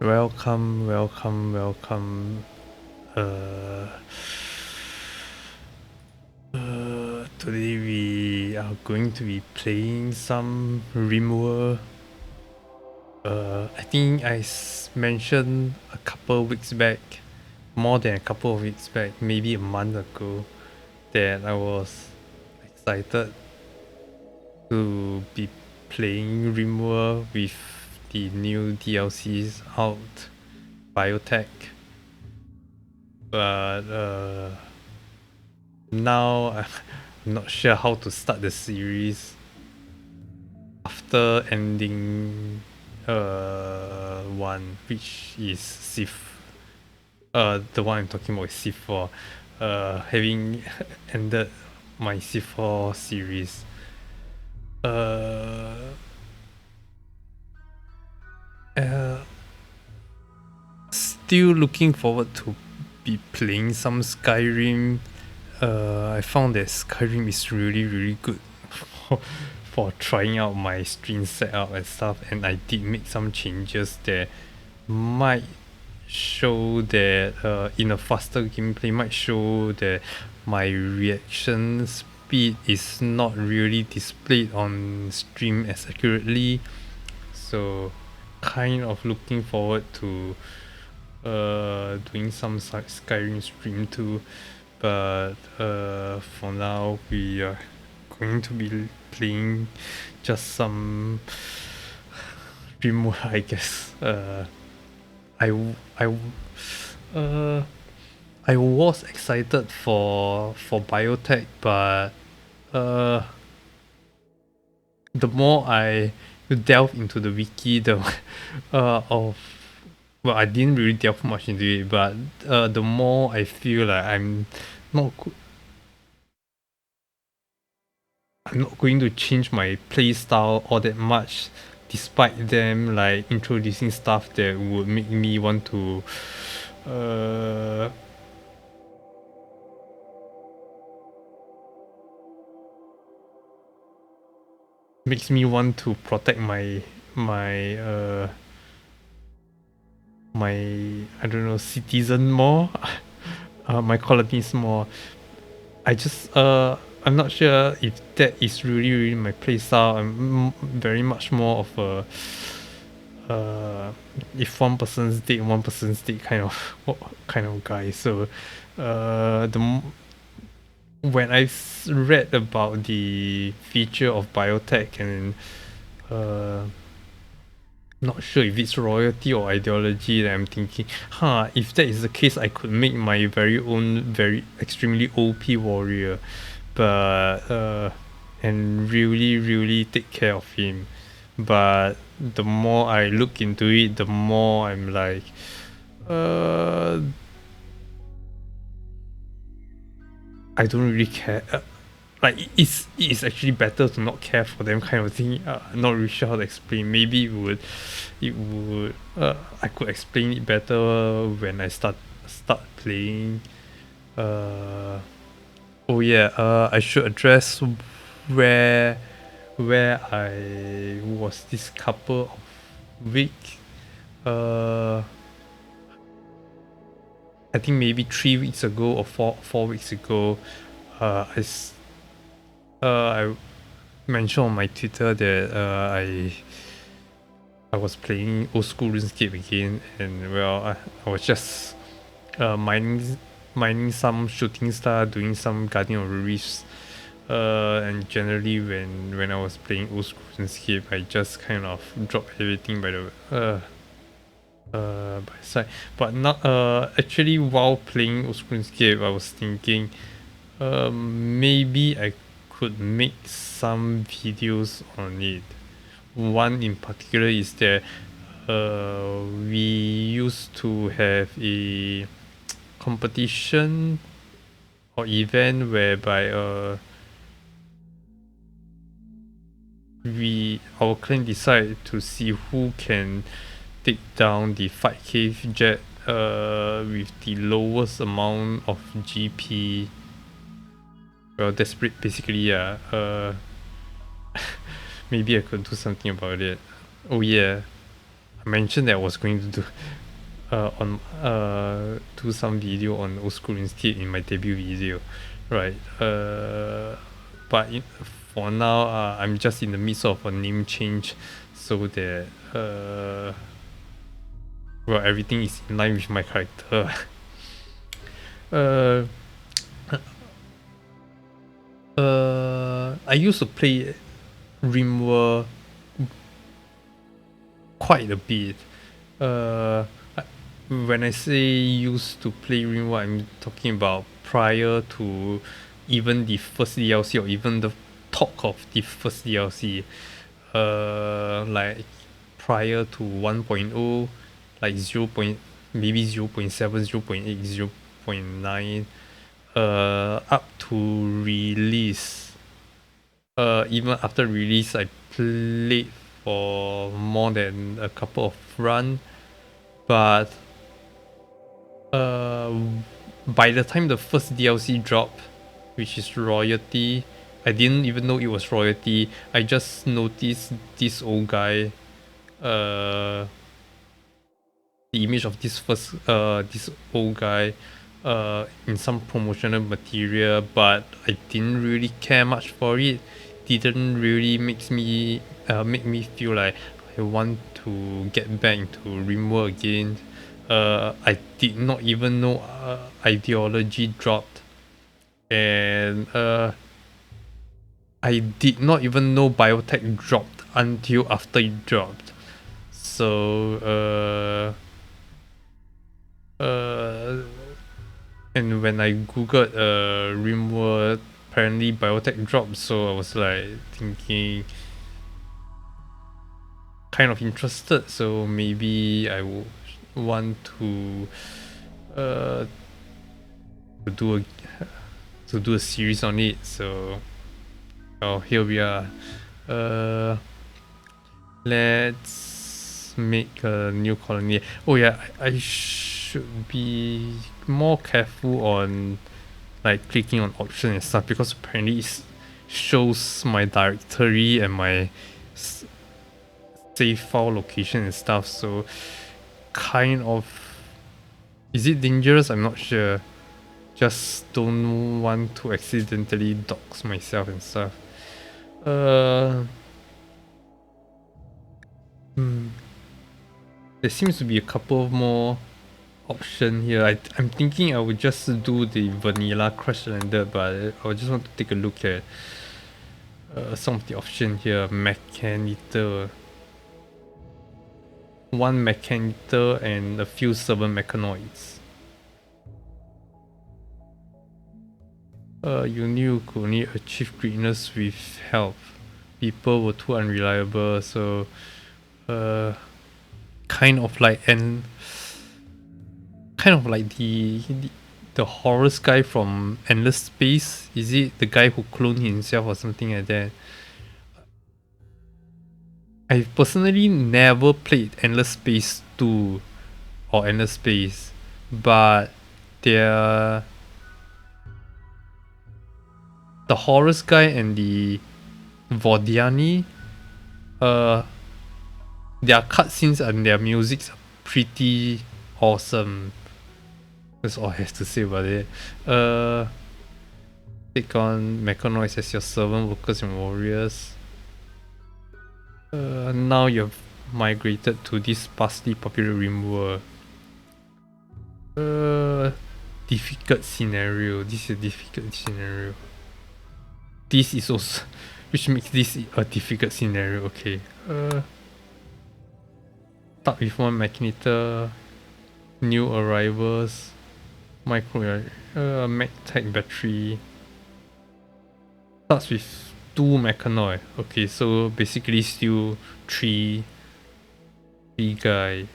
Welcome. Today we are going to be playing some Rimworld. I think mentioned a couple weeks back, more than a couple of weeks back, maybe a month ago, that I was excited to be playing Rimworld with the new DLCs out, Biotech. But now I'm not sure how to start the series after ending one, which is Sif. The one I'm talking about is Sif 4. Having ended my Sif 4 series. Uh, Still looking forward to be playing some Skyrim. I found that Skyrim is really good for trying out my stream setup and stuff, and I did make some changes that might show that in a faster gameplay might show that my reaction speed is not really displayed on stream as accurately, so kind of looking forward to doing some Skyrim stream too. But for now we are going to be playing just some stream mode, I guess. I I was excited for biotech, but the more I delve into the wiki, the of well, I didn't really delve much into it, but the more I feel like not I'm not going to change my play style all that much, despite them like introducing stuff that would make me want to uh makes me want to protect my I don't know citizen more, my colonies more. I'm not sure if that is really my playstyle. I'm very much more of a if one person's dead, one person's dead kind of guy. So when I read about the feature of biotech and uh, not sure if it's royalty or ideology, that I'm thinking, if that is the case, I could make my very own, very extremely OP warrior, but and really take care of him. But the more I look into it, the more I'm like, I don't really care. Like it's actually better to not care for them, kind of thing. Not really sure how to explain. Maybe it would I could explain it better when I start playing. Oh yeah, I should address where I was this couple of weeks. I think maybe 3 weeks ago or 4 weeks ago. I mentioned on my Twitter that I was playing old school RuneScape again, and well, I was just mining some shooting star, doing some Guardian of the Reefs, and generally when I was playing old school RuneScape, I just kind of dropped everything by side. But not actually while playing old school RuneScape, I was thinking maybe I could make some videos on it. One in particular is that we used to have a competition or event whereby our clan decide to see who can take down the fight cave jet with the lowest amount of GP. Well, that's basically maybe I could do something about it. Oh yeah, I mentioned that I was going to do some video on old school instead in my debut video, right? But for now, I'm just in the midst of a name change, so that well, everything is in line with my character. uh, I used to play Rimworld quite a bit. Uh, when I say used to play Rimworld, I'm talking about prior to even the first DLC or even the talk of the first DLC. Like prior to 1.0, like 0. Maybe 0.7, 0.8, 0.9, up to release. Even after release, I played for more than a couple of run, but by the time the first DLC dropped, which is royalty, I didn't even know it was royalty. I just noticed this old guy, the image of this old guy in some promotional material, but I didn't really care much for it. Didn't really make me feel like I want to get back into Rimworld again. I did not even know ideology dropped, and I did not even know biotech dropped until after it dropped. So and when I googled Rimworld, apparently biotech dropped, so I was like thinking kind of interested, so maybe I would want to do a series on it. So here we are. Let's make a new colony. Oh yeah, I should be more careful on like clicking on options and stuff, because apparently it shows my directory and my save file location and stuff, so kind of, is it dangerous? I'm not sure. Just don't want to accidentally dox myself and stuff. There seems to be a couple more options here. I'm thinking I would just do the vanilla crash landed, but I just want to take a look at some of the options here. Mechanitor, one mechanitor and a few servant mechanoids. You knew you could only achieve greatness with help. People were too unreliable, so kind of like the Horus guy from Endless Space. Is it the guy who cloned himself or something like that? I personally never played Endless Space 2 or Endless Space, but the Horus guy and the Vodiani, their cutscenes and their music are pretty awesome. That's all I have to say about it. Take on mechanoids as your servant workers and warriors. Now you've migrated to this sparsely popular Rimworld. Difficult scenario. This is a difficult scenario. This is also, which makes this a difficult scenario. Okay. Start with one mechanitor. New arrivals. Micro MacTech battery. Starts with 2 mechanoid. Okay, so basically still 3 guy.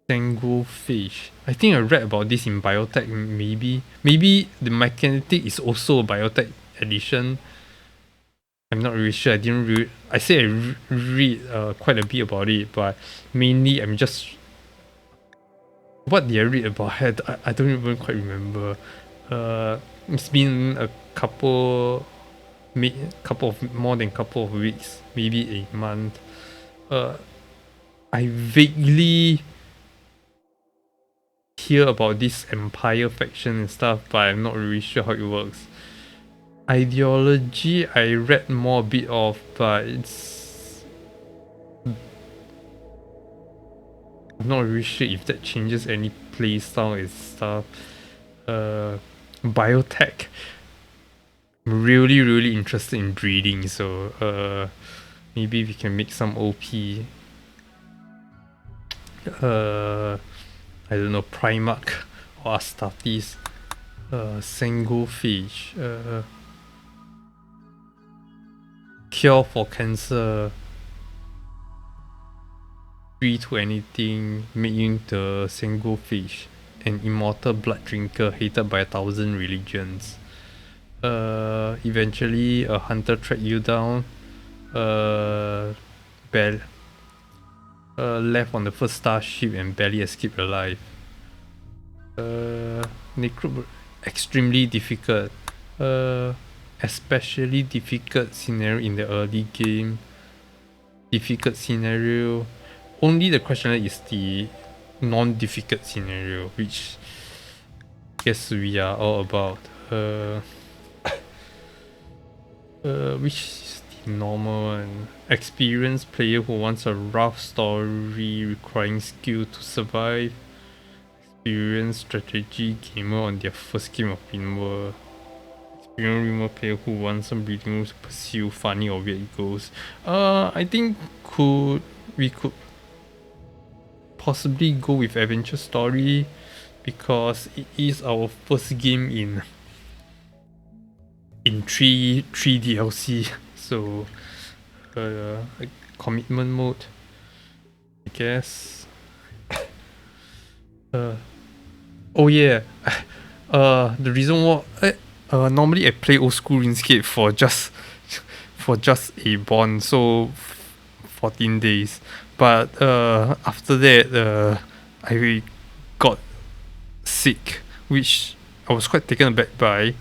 Tango fish. I think I read about this in biotech. Maybe the mechanic is also a biotech edition. I'm not really sure. I didn't read. I say I read quite a bit about it, but mainly I'm just, what did I read about it? I don't even quite remember. It's been a couple of more than couple of weeks, maybe a month. I vaguely hear about this Empire faction and stuff, but I'm not really sure how it works. Ideology, I read more a bit of, but I'm not really sure if that changes any playstyle and stuff. Biotech, I'm really interested in breeding, so maybe we can make some OP. I don't know, Primarch or Astartes. Sangophage. Cure for cancer. Free to anything, making the Sangophage an immortal blood drinker hated by 1,000 religions. Eventually a hunter track you down. Left on the first starship and barely escaped alive. Necro extremely difficult. Especially difficult scenario in the early game. Difficult scenario. Only the question is the non-difficult scenario, which I guess we are all about. Which is the normal one? Experienced player who wants a rough story requiring skill to survive. Experienced strategy gamer on their first game of Rimworld. Experienced Rimworld player who wants some breeding rules to pursue funny or weird goals. I think we could possibly go with adventure story because it is our first game in three DLC. So commitment mode, I guess. Oh yeah. The reason why normally I play old school RuneScape for just a bond, so 14 days. But after that, I got sick, which I was quite taken aback by.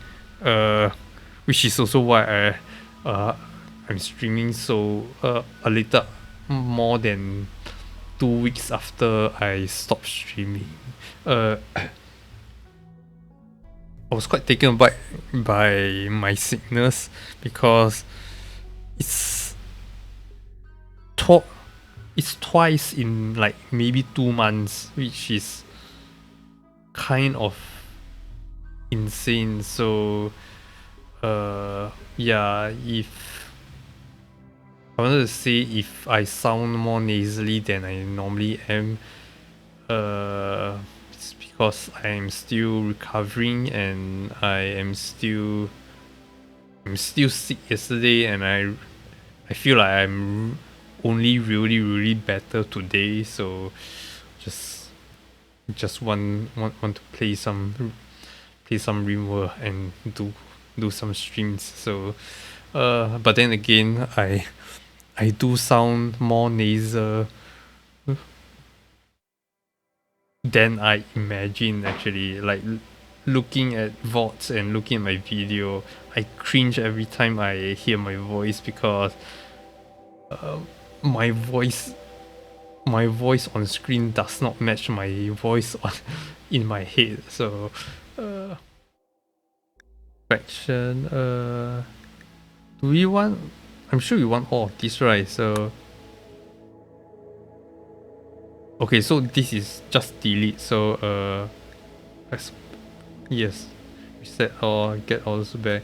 Which is also why I'm streaming so a little more than 2 weeks after I stopped streaming. I was quite taken aback by my sickness because it's twice in like maybe 2 months, which is kind of insane. So yeah, if I wanted to say if I sound more nasally than I normally am, it's because I'm still recovering and I'm still sick yesterday, and I feel like I'm only really better today. So just want to play some Rimworld and do some streams. So but then again, I do sound more nasal than I imagine. Actually, like looking at VODs and looking at my video, I cringe every time I hear my voice because my voice on screen does not match my voice in my head. So faction, do we want, I'm sure we want all of this, right? So okay, so this is just delete. So yes, reset or get all this back.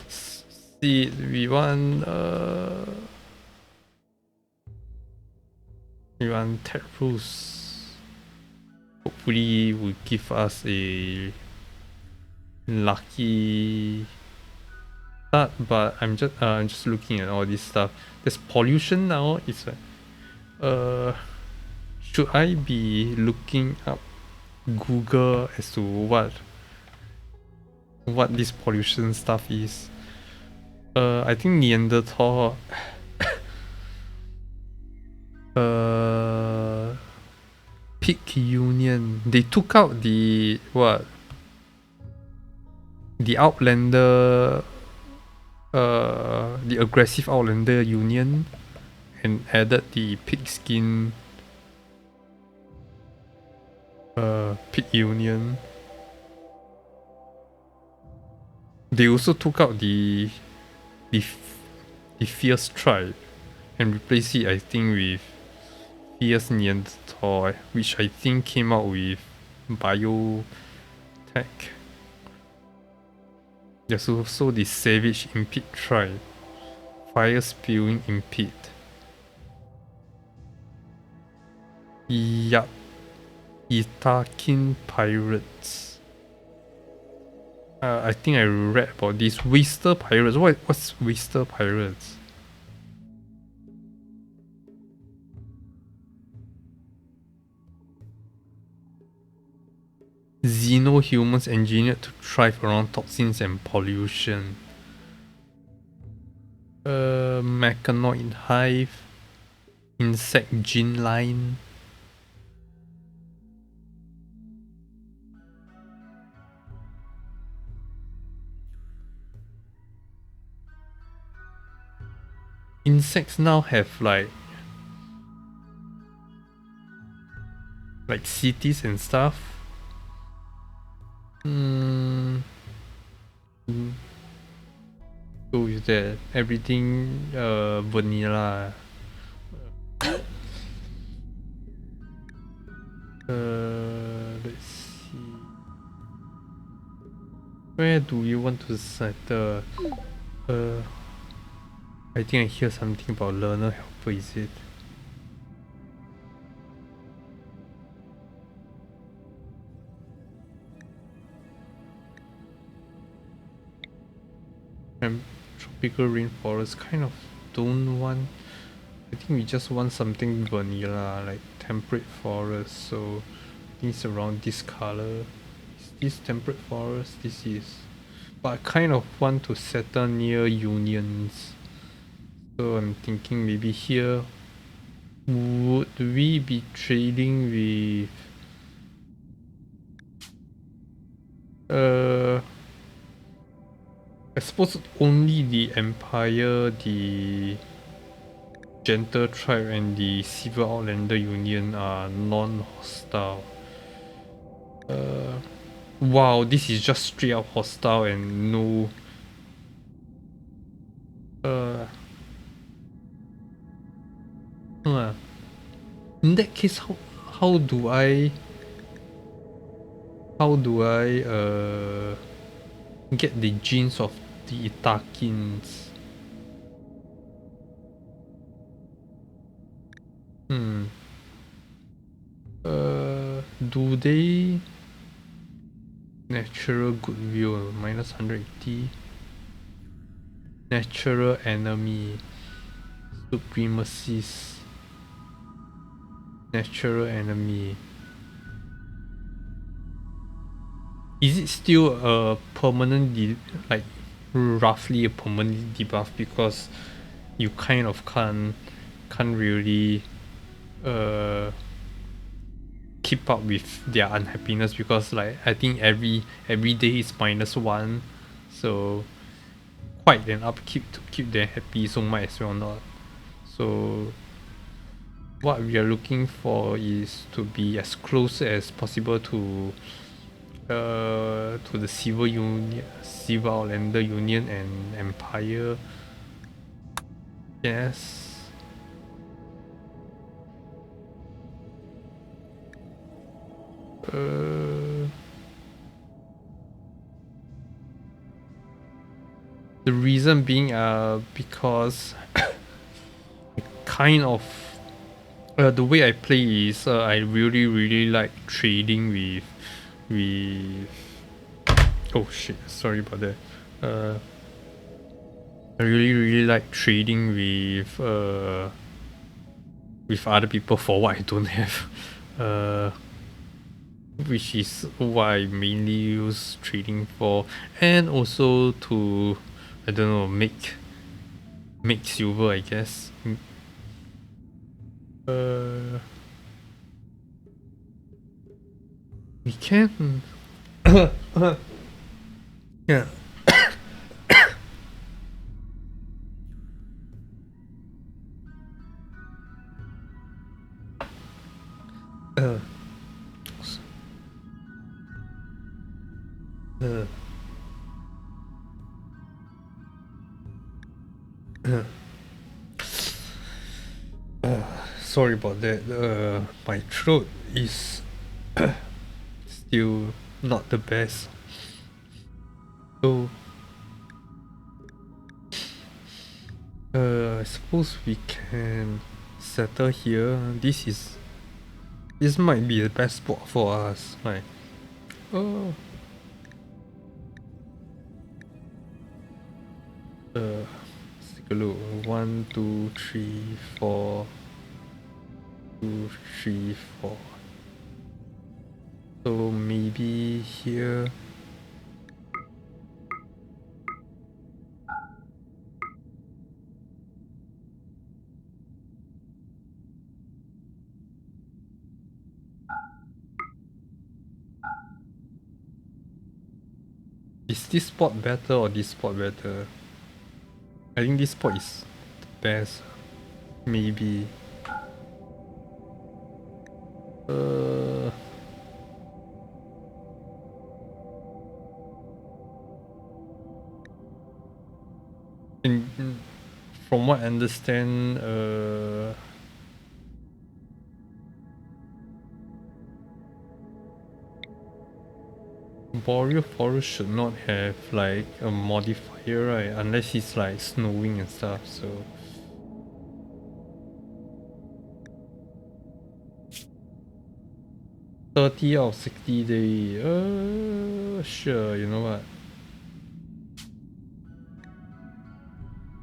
See, we want Ted Rose. Hopefully will give us a lucky start, but I'm just looking at all this stuff. There's pollution now. It's like should I be looking up Google as to what this pollution stuff is? I think Neanderthal. Pig Union. They took out the what? The Outlander. The aggressive Outlander Union, and added the pigskin pig union. They also took out the fierce tribe and replaced it, I think, with fierce Neanderthal, which I think came out with biotech. There's also the savage impede tribe, fire spewing impede. Yup, Itakin pirates. I think I read about this. Waster pirates. What's Waster pirates? Xeno-humans engineered to thrive around toxins and pollution. Mechanoid hive. Insect gene line. Insects now have like cities and stuff. So is that everything vanilla? Let's see. Where do you want to settle? I think I hear something about learner helper, is it? Tropical rainforest, kind of don't want. I think we just want something vanilla, like temperate forest. So I think it's around this color. Is this temperate forest? This is. But I kind of want to settle near unions. So I'm thinking maybe here. Would we be trading with I suppose only the Empire, the Gentle Tribe and the Civil Outlander Union are non-hostile. Wow, this is just straight up hostile and no... in that case, how do I get the genes of the Itakins? Do they natural goodwill minus 180, natural enemy, supremacies, natural enemy. Is it still a permanent like roughly a permanent debuff, because you kind of can't really keep up with their unhappiness, because like I think every day is -1, so quite an upkeep to keep them happy, so might as well not. So what we are looking for is to be as close as possible to the Civil Outlander Union and Empire. Yes. The reason being because kind of the way I play is I really like trading with oh shit, sorry about that. I really like trading with other people for what I don't have. Which is what I mainly use trading for, and also to, I don't know, make silver, I guess. We can. Yeah. Sorry about that. My throat is still not the best. So, I suppose we can settle here. This might be the best spot for us. Like, oh, let's take a look. 1, 2, 3, 4. 2, 3, 4. So maybe here. Is this spot better or this spot better? I think this spot is the best. Maybe. From what I understand, Boreal Forest should not have like a modifier, right? Unless it's like snowing and stuff, so. $30 out of 60 days. Sure, you know what?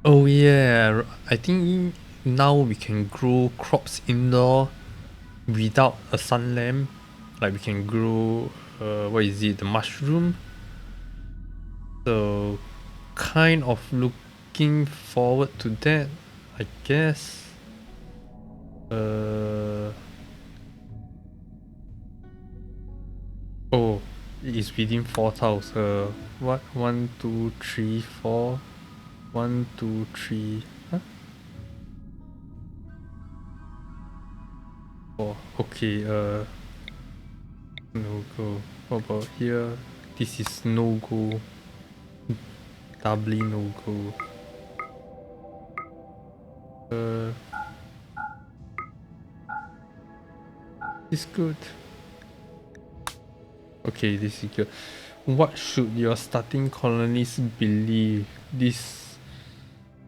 Oh yeah, I think now we can grow crops indoor without a sun lamp. Like we can grow, what is it, the mushroom? So kind of looking forward to that, I guess. Oh, it is within 4 tiles. What? 1, 2, 3, 4. 1, 2, 3. Huh? 4. Okay. No go. What about here? This is no go. Doubly no go. It's good. Okay, this is good. What should your starting colonists believe? This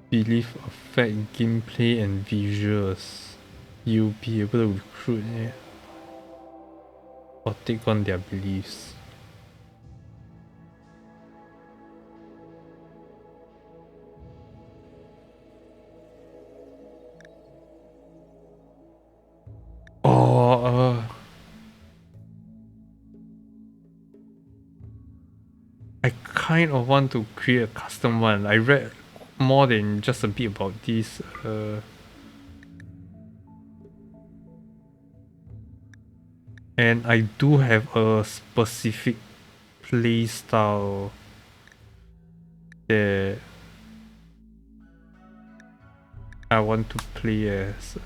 belief affect gameplay and visuals. You'll be able to recruit or take on their beliefs. Oh, I kind of want to create a custom one. I read more than just a bit about this. And I do have a specific play style that I want to play as.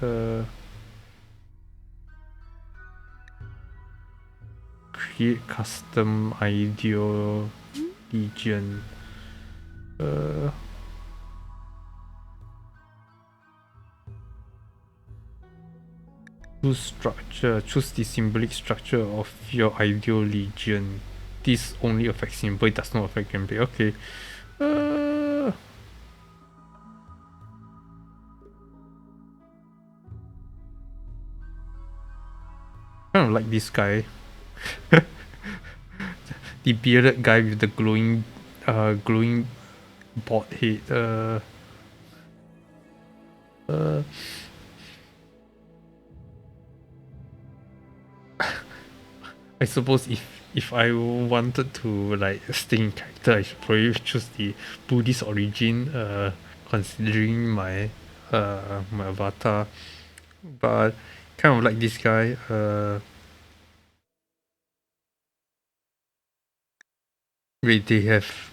Create custom ideal legion. Choose structure. Choose the symbolic structure of your ideal legion. This only affects symbol, it does not affect gameplay. Okay. Kind of like this guy. The bearded guy with the glowing bald head. I suppose if I wanted to like stay in character, I should probably choose the Buddhist origin, considering my my avatar. But kind of like this guy. Wait, they have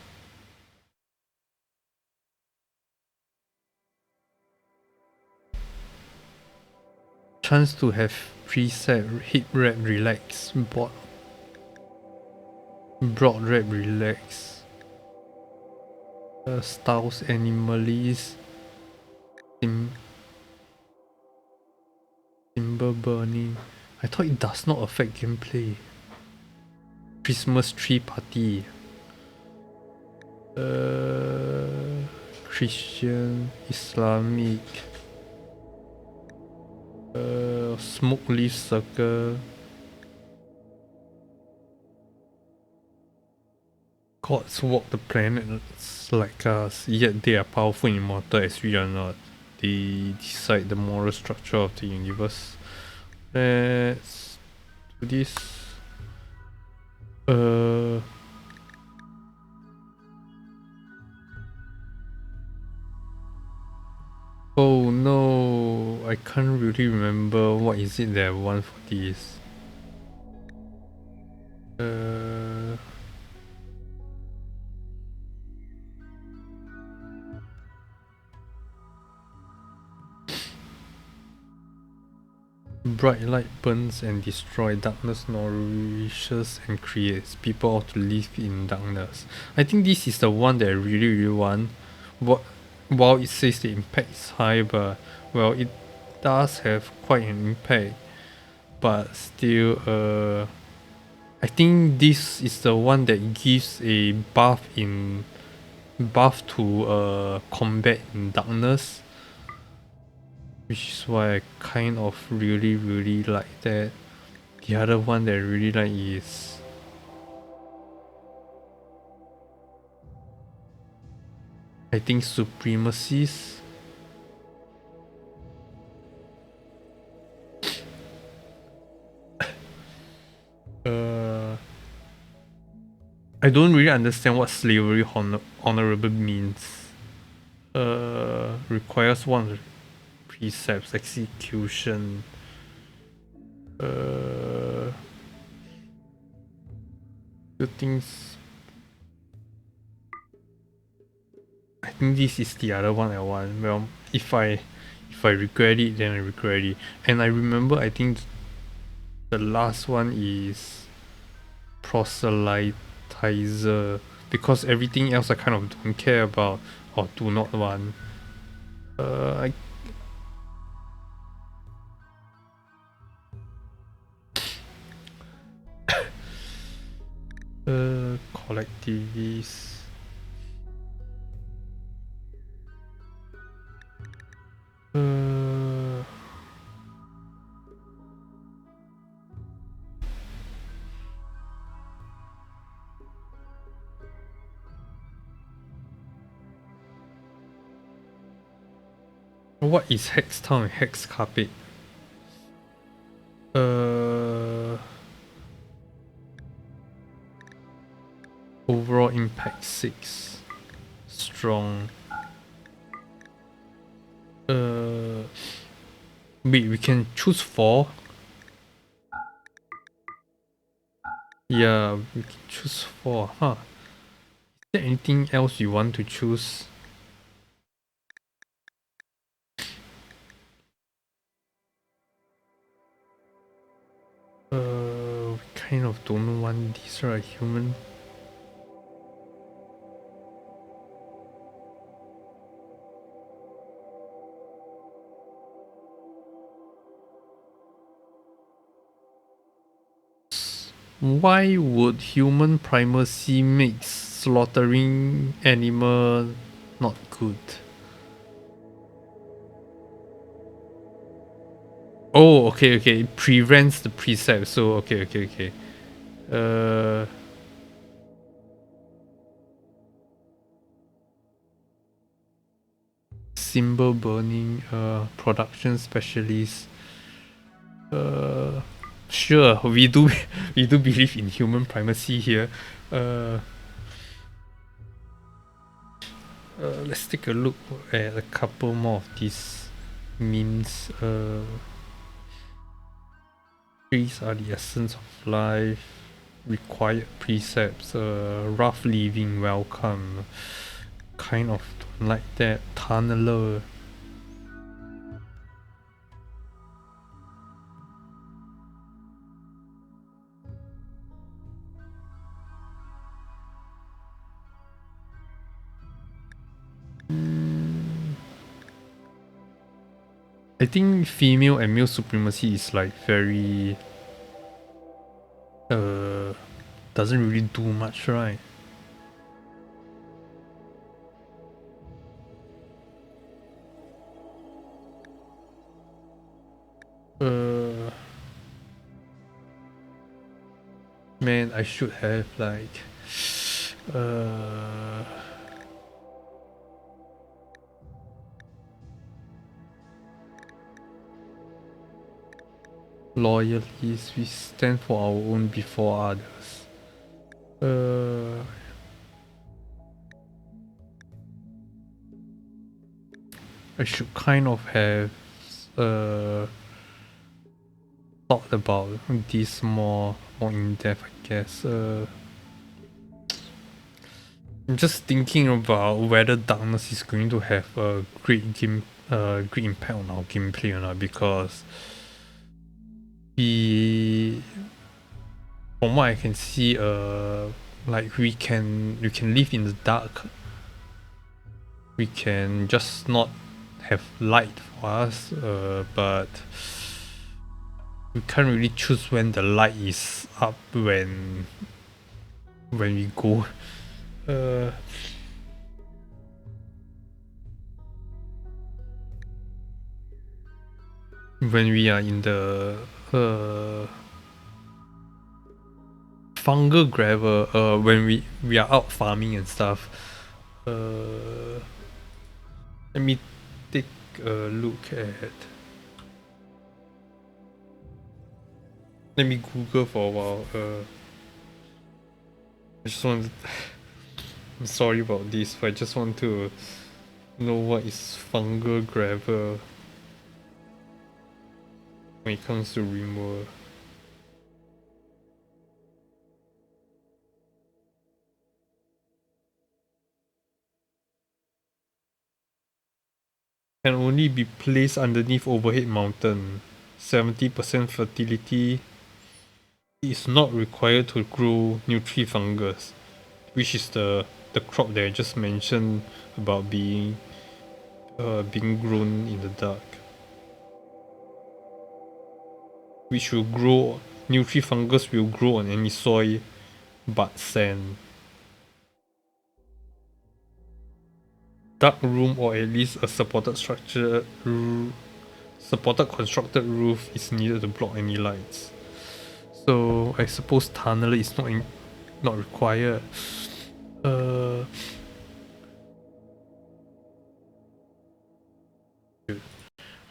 chance to have preset hit rep relax, broad rep relax, styles animalist, thought it does not affect gameplay. Christmas tree party. Christian, Islamic. Smoke leaf circle. Gods walk the planets like us, yet they are powerful and immortal as we are not. They decide the moral structure of the universe. Let's do this. Oh no, I can't really remember what is it that I want for this. Bright light burns and destroys, darkness nourishes and creates. People ought to live in darkness. I think this is the one that I really want. While it says the impact is high, but well, it does have quite an impact. But still, I think this is the one that gives a buff to combat in darkness. Which is why I kind of really like that. The other one that I really like is I think Supremacies. I don't really understand what slavery honorable means. Requires one precepts, execution. The things. I think this is the other one I want. Well, if I regret it, then I regret it. And I remember, I think the last one is proselytizer, because everything else I kind of don't care about or do not want. Collectivist. What is Hex Town and Hex Carpet? Overall impact 6. Strong. Wait, we can choose 4? Yeah, we can choose 4, huh? Is there anything else you want to choose? We kind of don't want this, right, human? Why would human primacy make slaughtering animal not good? Oh, okay, it prevents the precept, so okay. Symbol burning, production specialist. Sure, we do believe in human primacy here. Let's take a look at a couple more of these memes. Trees are the essence of life. Required precepts. Rough living welcome. Kind of don't like that. Tunneler. I think female and male supremacy is like very doesn't really do much, right? Man, I should have like loyalties. We stand for our own before others. I should kind of have thought about this more in depth, I guess. I'm just thinking about whether Darkness is going to have a great impact on our gameplay or not, because from what I can see, like we can live in the dark. We can just not have light for us, but we can't really choose when the light is up when we go. When we are in the fungal gravel, when we are out farming and stuff. Let me take a look at. Let me Google for a while. I just want. I'm sorry about this, but I just want to know what is fungal gravel when it comes to Rimworld. Can only be placed underneath overhead mountain. 70% fertility. Is not required to grow nutrifungus, which is the crop that I just mentioned about being grown in the dark, which will grow. Nutrifungus will grow on any soil but sand. Dark room, or at least a supported constructed roof is needed to block any lights. So I suppose tunnel is not required. I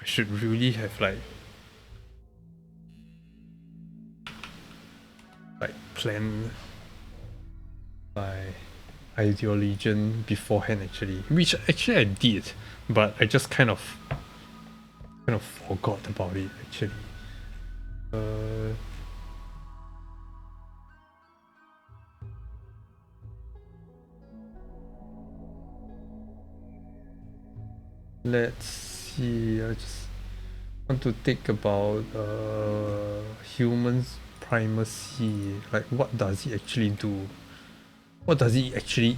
should really have like plan my ideology beforehand, actually, which actually I did, but I just kind of forgot about it, actually. Let's see. I just want to think about humans primacy. Like, what does it actually do? What does it actually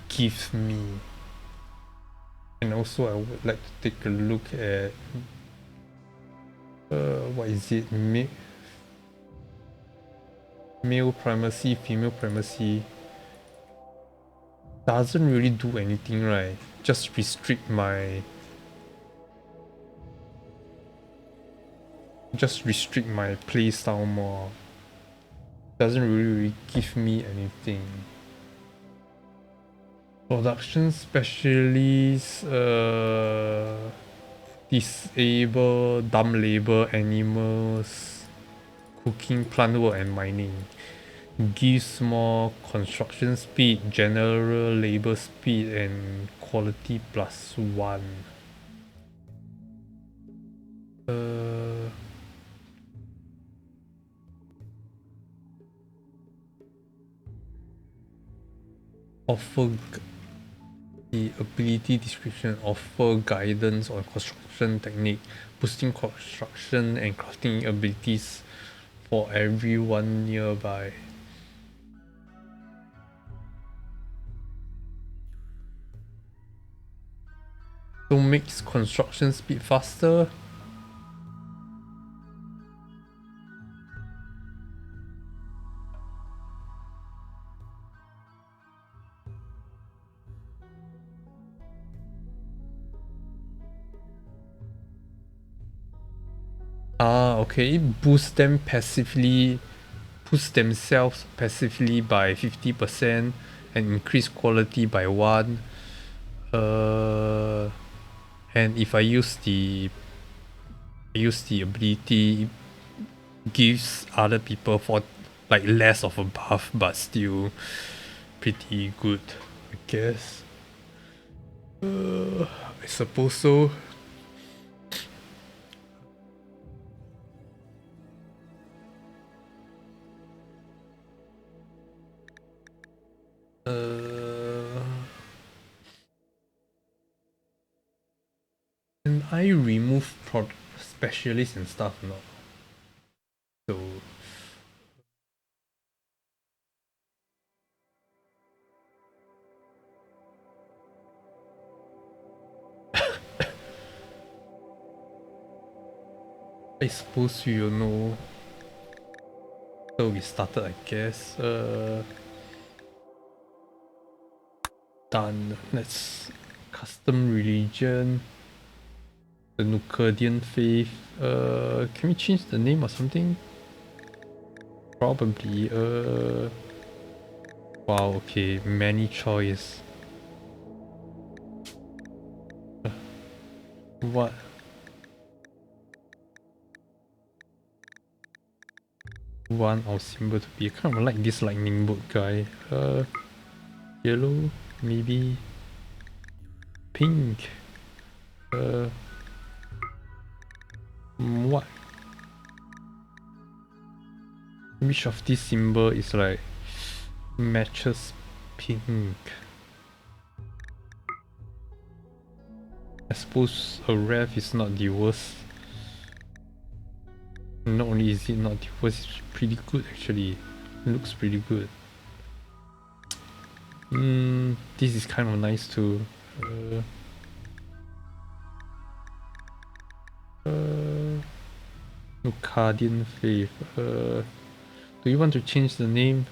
give me? And also, I would like to take a look at what is it? Male primacy, female primacy. Doesn't really do anything, right? Just restrict my playstyle more. Doesn't really give me anything. Production specialists, disable dumb labor animals, cooking, plant work and mining. Gives more construction speed, general labor speed and quality +1. Offer the ability description, offer guidance on construction technique, boosting construction and crafting abilities for everyone nearby. So makes construction speed faster. Ah, okay. It boosts them passively, boosts themselves passively by 50% and increase quality by 1. Uh, and if I use the ability, it gives other people for like less of a buff, but still pretty good, I guess. I suppose so. Can I remove specialists and stuff or not? So I suppose you know. So we started, I guess. Done. Let's custom religion. The Nucadian faith. Can we change the name or something? Probably. Wow. Okay. Many choice. What? Want our symbol to be? I kind of like this lightning bolt guy. Yellow, maybe pink. What? Which of this symbol is like matches pink? I suppose a rev is not the worst. Not only is it not the worst, it's pretty good actually. It looks pretty good. This is kind of nice too. Nucadian faith. Do you want to change the name?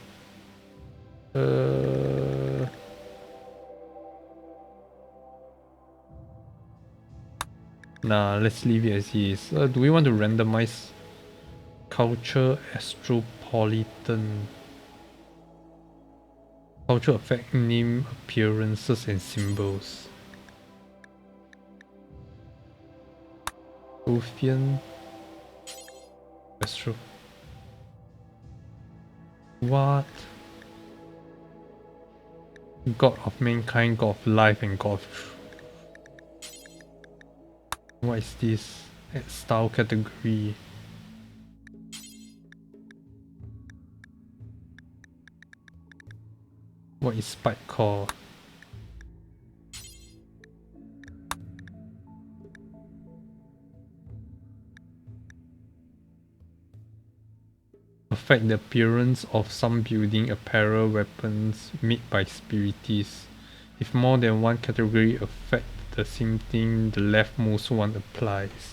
Nah, let's leave it as is. Do we want to randomize culture astropolitan? Culture affect name, appearances, and symbols. Sophian Astro. What? God of mankind, God of life, and God of... What is this? Add style category. What is spike core? Affect the appearance of some building, apparel, weapons made by spiritists. If more than one category affect the same thing, the leftmost one applies.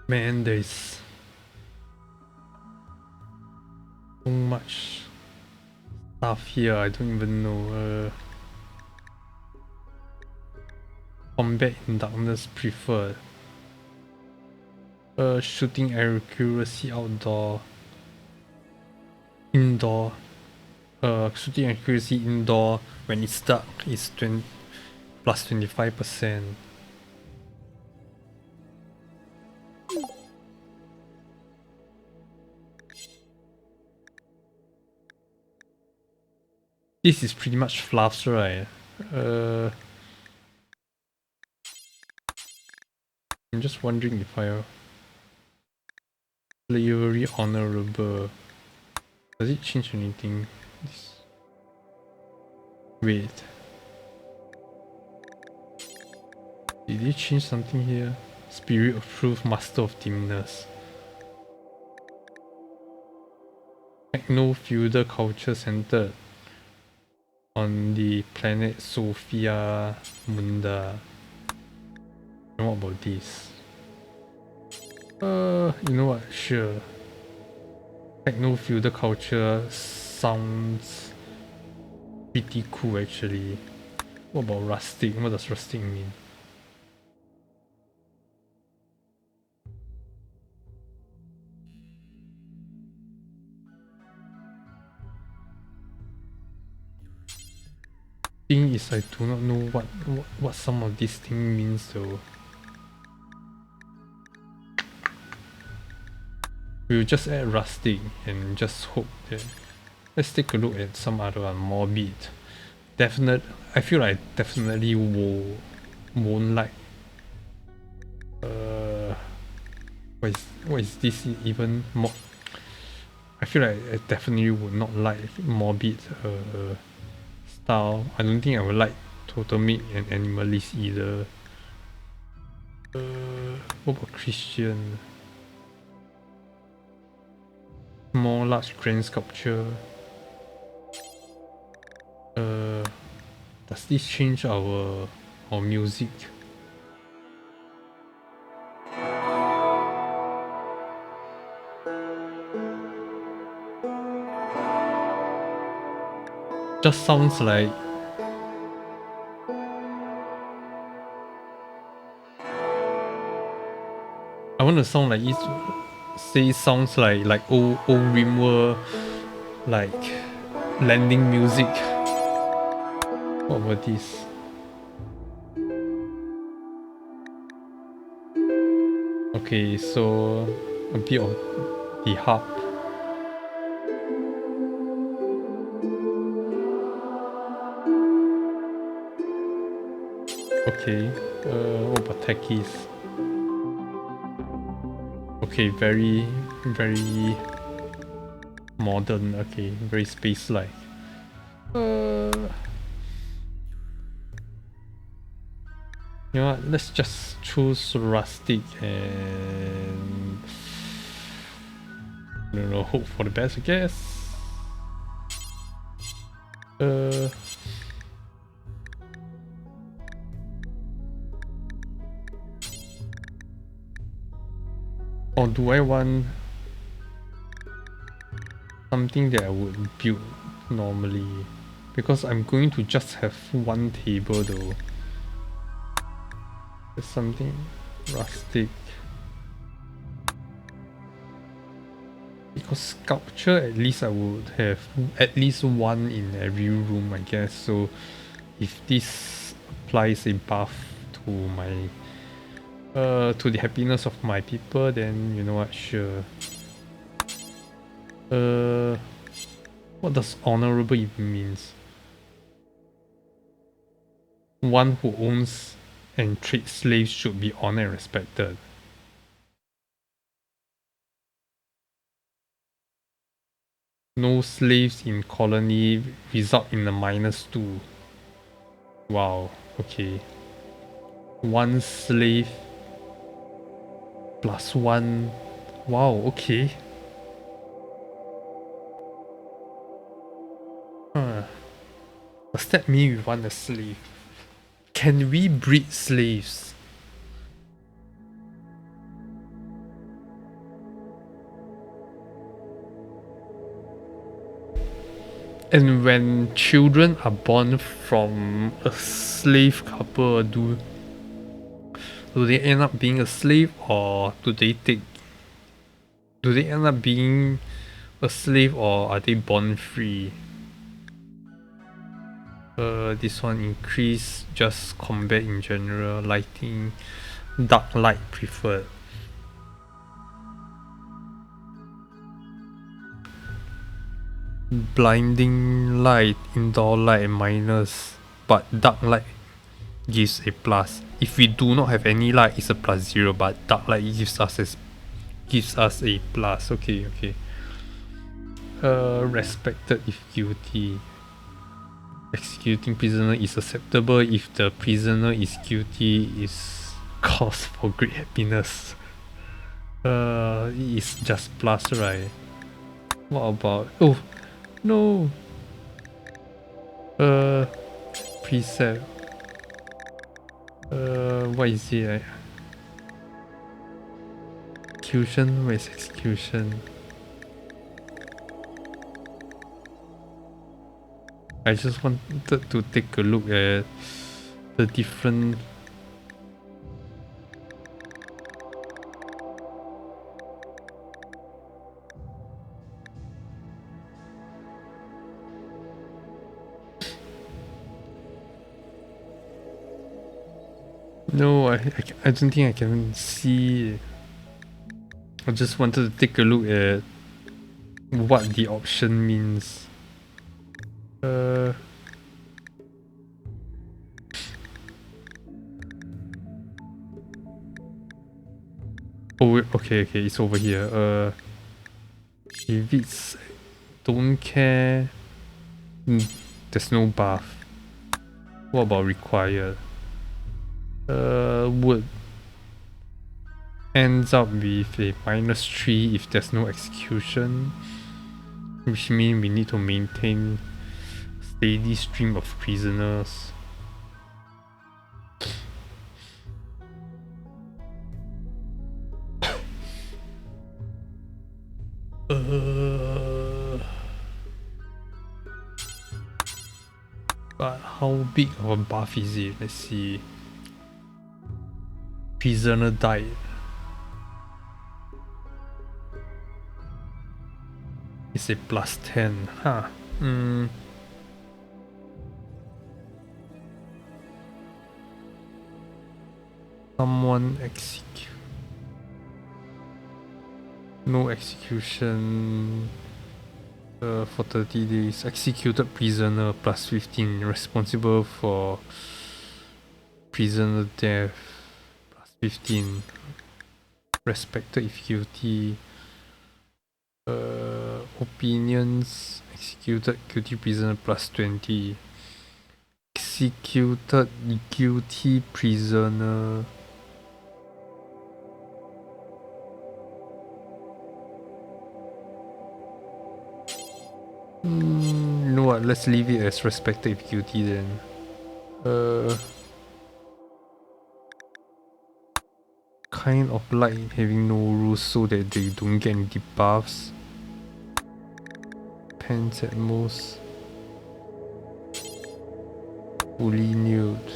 Man, there's so much stuff here, I don't even know. Combat in darkness preferred. Shooting accuracy outdoor. Indoor. Shooting accuracy indoor when it's dark is plus 25%. This is pretty much fluffs, right? I'm just wondering if slavery honorable. Does it change anything? Wait. Did it change something here? Spirit of Truth, Master of Dimness. Techno feudal culture centered. on the planet Sophia Munda. And what about this? You know what? Sure. Techno feudal culture sounds pretty cool actually. What about rustic? What does rustic mean? Thing is, I do not know what some of these things means though. We'll just add rustic and just hope that. Let's take a look at some other one. Morbid. I feel like definitely won't like. What is this even more? I feel like I definitely would not like morbid style. I don't think I would like totemic and animalist either. What about Christian? More large grand sculpture. Does this change our music? Just sounds like I want to sound like it. Say sounds like old Rimworld, like landing music. What about this? Okay, so a bit of the harp. Okay, what about techies? Okay, very modern. Okay, very space-like. You know what? Let's just choose rustic and I don't know, hope for the best, I guess. Or do I want something that I would build normally? Because I'm going to just have one table though. There's something rustic. Because sculpture, at least I would have at least one in every room, I guess. So if this applies a buff to my to the happiness of my people, then you know what, sure. What does honorable even means? One who owns and trades slaves should be honored and respected. No slaves in colony result in a -2. Wow, okay. One slave +1. Wow, okay. Does that mean we want a slave? Can we breed slaves? And when children are born from a slave couple, do they end up being a slave, or do they end up being a slave, or are they born free? This one increase just combat in general, lighting, dark light preferred. Blinding light, indoor light minus, but dark light gives a plus. If we do not have any light, it's a +0, but dark light gives us a plus. Okay. Respected if guilty. Executing prisoner is acceptable if the prisoner is guilty, is cause for great happiness. It is just plus, right? What about... oh, no! Preset. What is it? Execution? Where is execution? I just wanted to take a look at the different. No, I don't think I can see. I just wanted to take a look at what the option means. Oh, okay, it's over here. If it's don't care, there's no buff. What about required? Would ends up with a -3 if there's no execution, which means we need to maintain steady stream of prisoners. But how big of a buff is it? Let's see. Prisoner died. It's a +10. Huh. Someone execute. No execution for 30 days. Executed prisoner +15. Responsible for prisoner death +15. Respected if guilty. Opinions. Executed guilty prisoner +20. Executed guilty prisoner. You know what? Let's leave it as respected if guilty then. Kind of like having no rules so that they don't get any debuffs. Pants at most. Fully nude.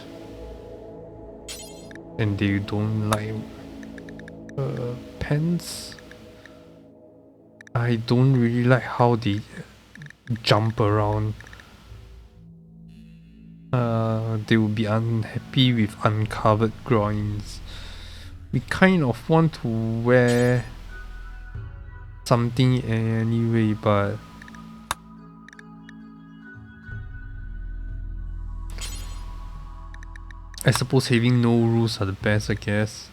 And they don't like pants. I don't really like how they jump around. They will be unhappy with uncovered groins. We kind of want to wear something anyway, but I suppose having no rules are the best, I guess.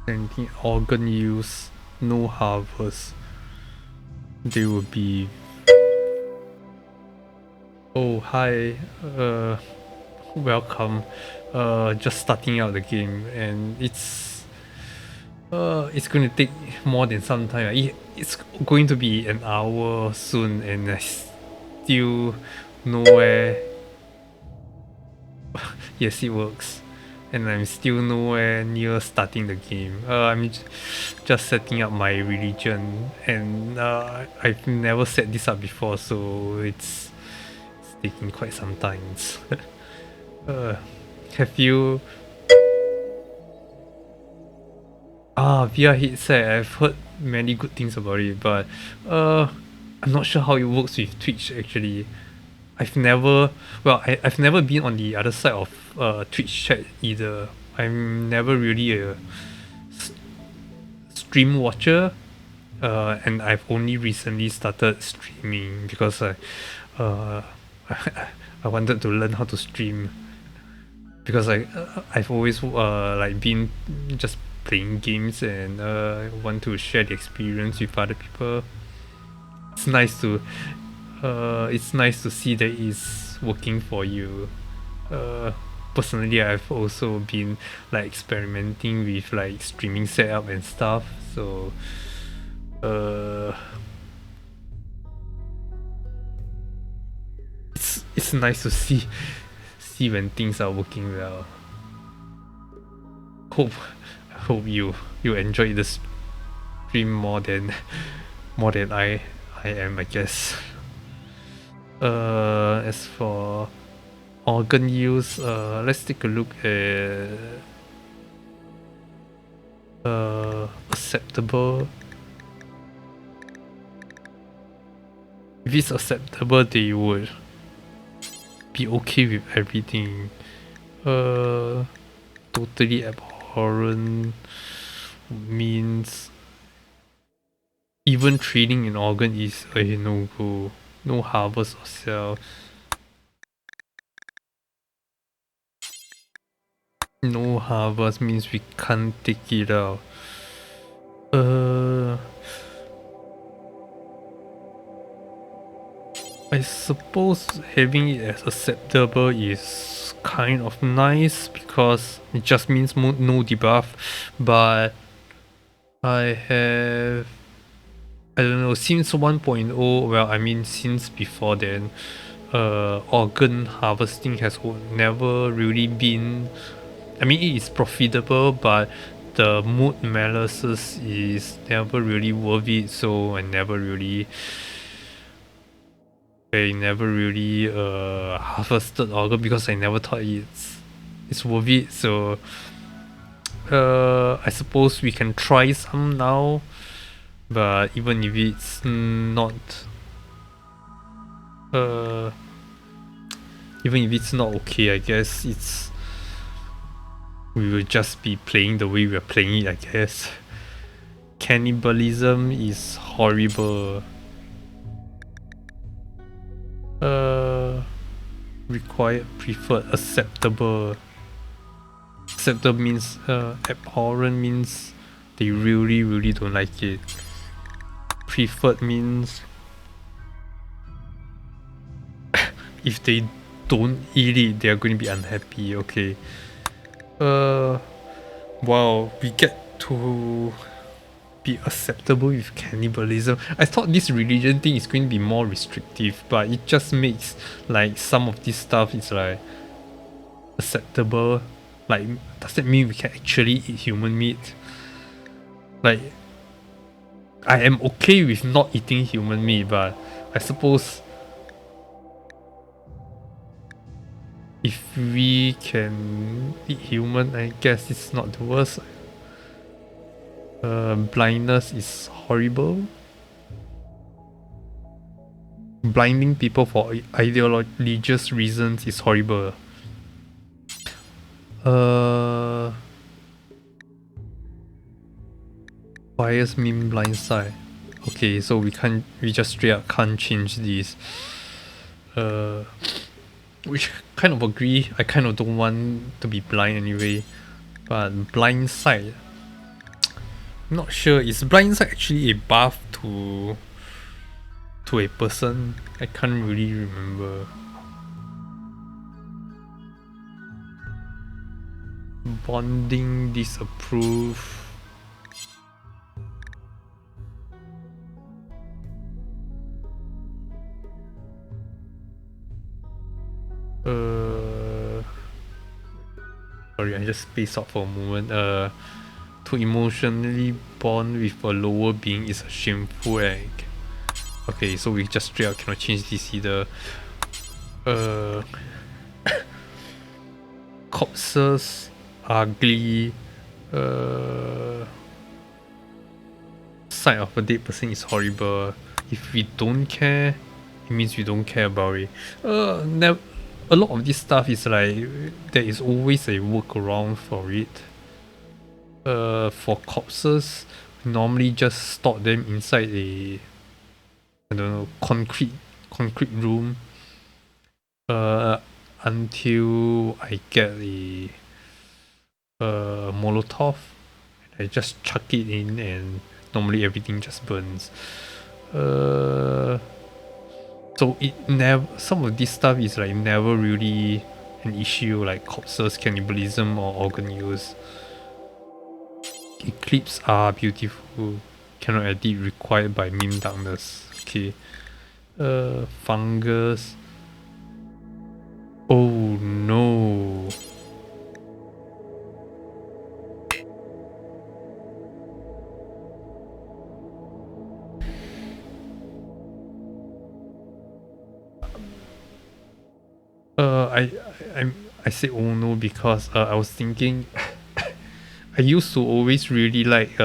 Anything organ use, no harvest. They will be. Oh, hi. Welcome. Just starting out the game, and it's going to take more than some time. It's going to be an hour soon, and I still nowhere. Yes, it works. And I'm still nowhere near starting the game. I'm just setting up my religion, and I've never set this up before, so it's taking quite some time. Have you? VR headset. I've heard many good things about it, but I'm not sure how it works with Twitch actually. I've never been on the other side of Twitch chat either. I'm never really a stream watcher, and I've only recently started streaming because I wanted to learn how to stream, because I've always like been just playing games, and want to share the experience with other people. It's nice to it's nice to see that it's working for you. Personally, I've also been like experimenting with like streaming setup and stuff, so it's nice to see when things are working well. I hope you enjoy the stream more than I am, I guess. As for organ use, let's take a look at acceptable. If it's acceptable, they would be okay with everything. Totally abhorrent means even trading an organ is a no-go. No harvest or sell. No harvest means we can't take it out. I suppose having it as acceptable is kind of nice because it just means no debuff, but I don't know, since 1.0, well, I mean since before then, organ harvesting has never really been, I mean it is profitable, but the mood analysis is never really worth it, so I never really harvested organ because I never thought it's worth it. So I suppose we can try some now, but even if it's not okay, I guess we will just be playing the way we're playing it, I guess. Cannibalism is horrible. Required, preferred, acceptable. Acceptable means abhorrent means they really don't like it. Preferred means if they don't eat it, they're going to be unhappy. Okay. Wow, we get to be acceptable with cannibalism. I thought this religion thing is going to be more restrictive, but it just makes like some of this stuff is like acceptable. Like, does that mean we can actually eat human meat? Like, I am okay with not eating human meat, but I suppose if we can eat human, I guess it's not the worst. Blindness is horrible. Blinding people for ideologious reasons is horrible. Bias mean blindside. Okay, so we just straight up can't change these. Which kind of agree. I kind of don't want to be blind anyway. But blindside, not sure. Is blindside actually a buff to a person? I can't really remember. Bonding disapprove. Sorry, I just spaced out for a moment. To emotionally bond with a lower being is a shameful act. Okay, so we just straight up cannot change this either. Corpses, ugly. Sight of a dead person is horrible. If we don't care, it means we don't care about it. A lot of this stuff is like there is always a workaround for it. For corpses, we normally just store them inside a, I don't know, concrete room. Until I get a Molotov, I just chuck it in and normally everything just burns. So it never, some of this stuff is like never really an issue, like corpses, cannibalism, or organ use. Eclipse are beautiful. Cannot edit, required by meme darkness. Okay. Fungus. Oh no. I I said oh no because I was thinking I used to always really like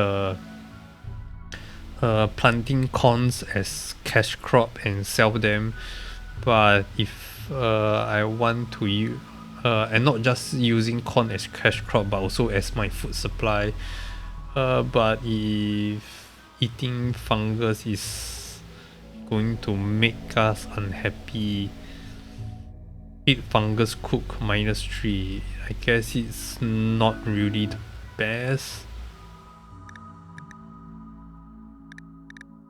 planting corns as cash crop and sell them, but if I want to use and not just using corn as cash crop but also as my food supply, but if eating fungus is going to make us unhappy, eat fungus cook -3, I guess it's not really the best.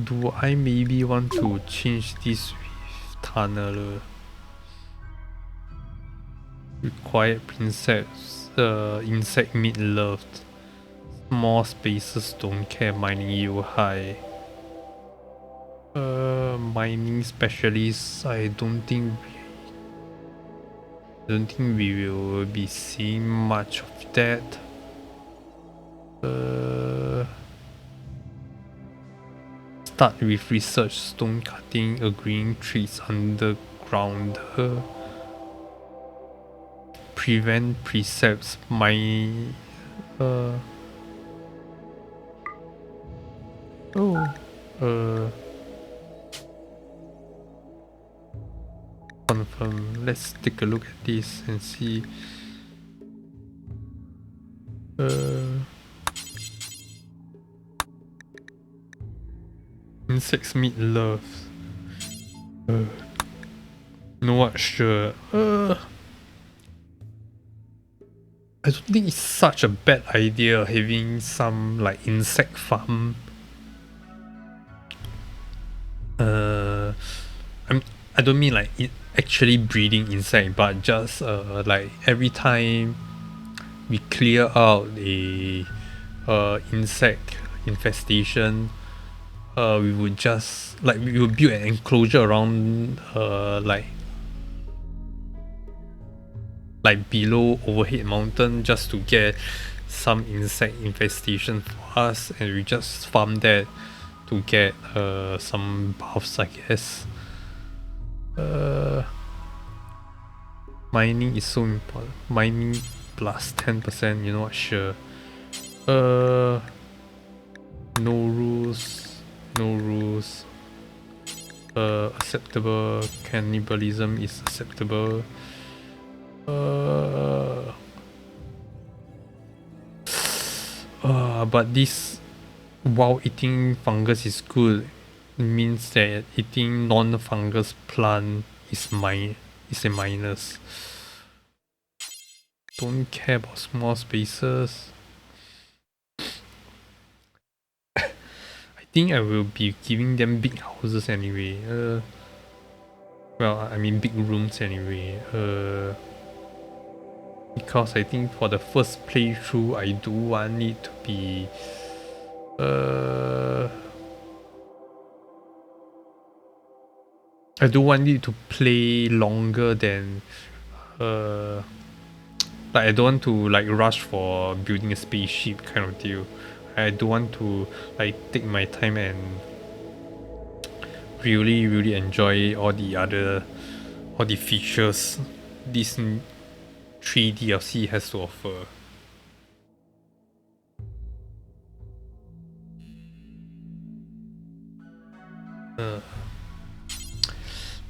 Do I maybe want to change this with tunneler? Required princess, insect meat loved. Small spaces don't care, mining yield high. Mining specialists, I don't think we will be seeing much of that. Start with research, stone cutting, agreeing trees underground. Prevent precepts, confirm. Let's take a look at this and see. Insects meat loves. Not sure. I don't think it's such a bad idea having some like insect farm. I don't mean like it actually breeding insect, but just like every time we clear out a insect infestation, we would just like we would build an enclosure around like below overhead mountain just to get some insect infestation for us, and we just farm that to get some buffs, I guess. Mining is so important. Mining plus 10%, you know what? Sure. No rules. No rules. Acceptable. Cannibalism is acceptable. But this while eating fungus is good, it means that eating non-fungus plant is a minus. Don't care about small spaces. I think I will be giving them big houses anyway. Well, I mean big rooms anyway. Because I think for the first playthrough, I do want it to be I do want it to play longer than like I don't want to like rush for building a spaceship kind of deal. I do want to like take my time and really enjoy all the features this 3 DLC has to offer.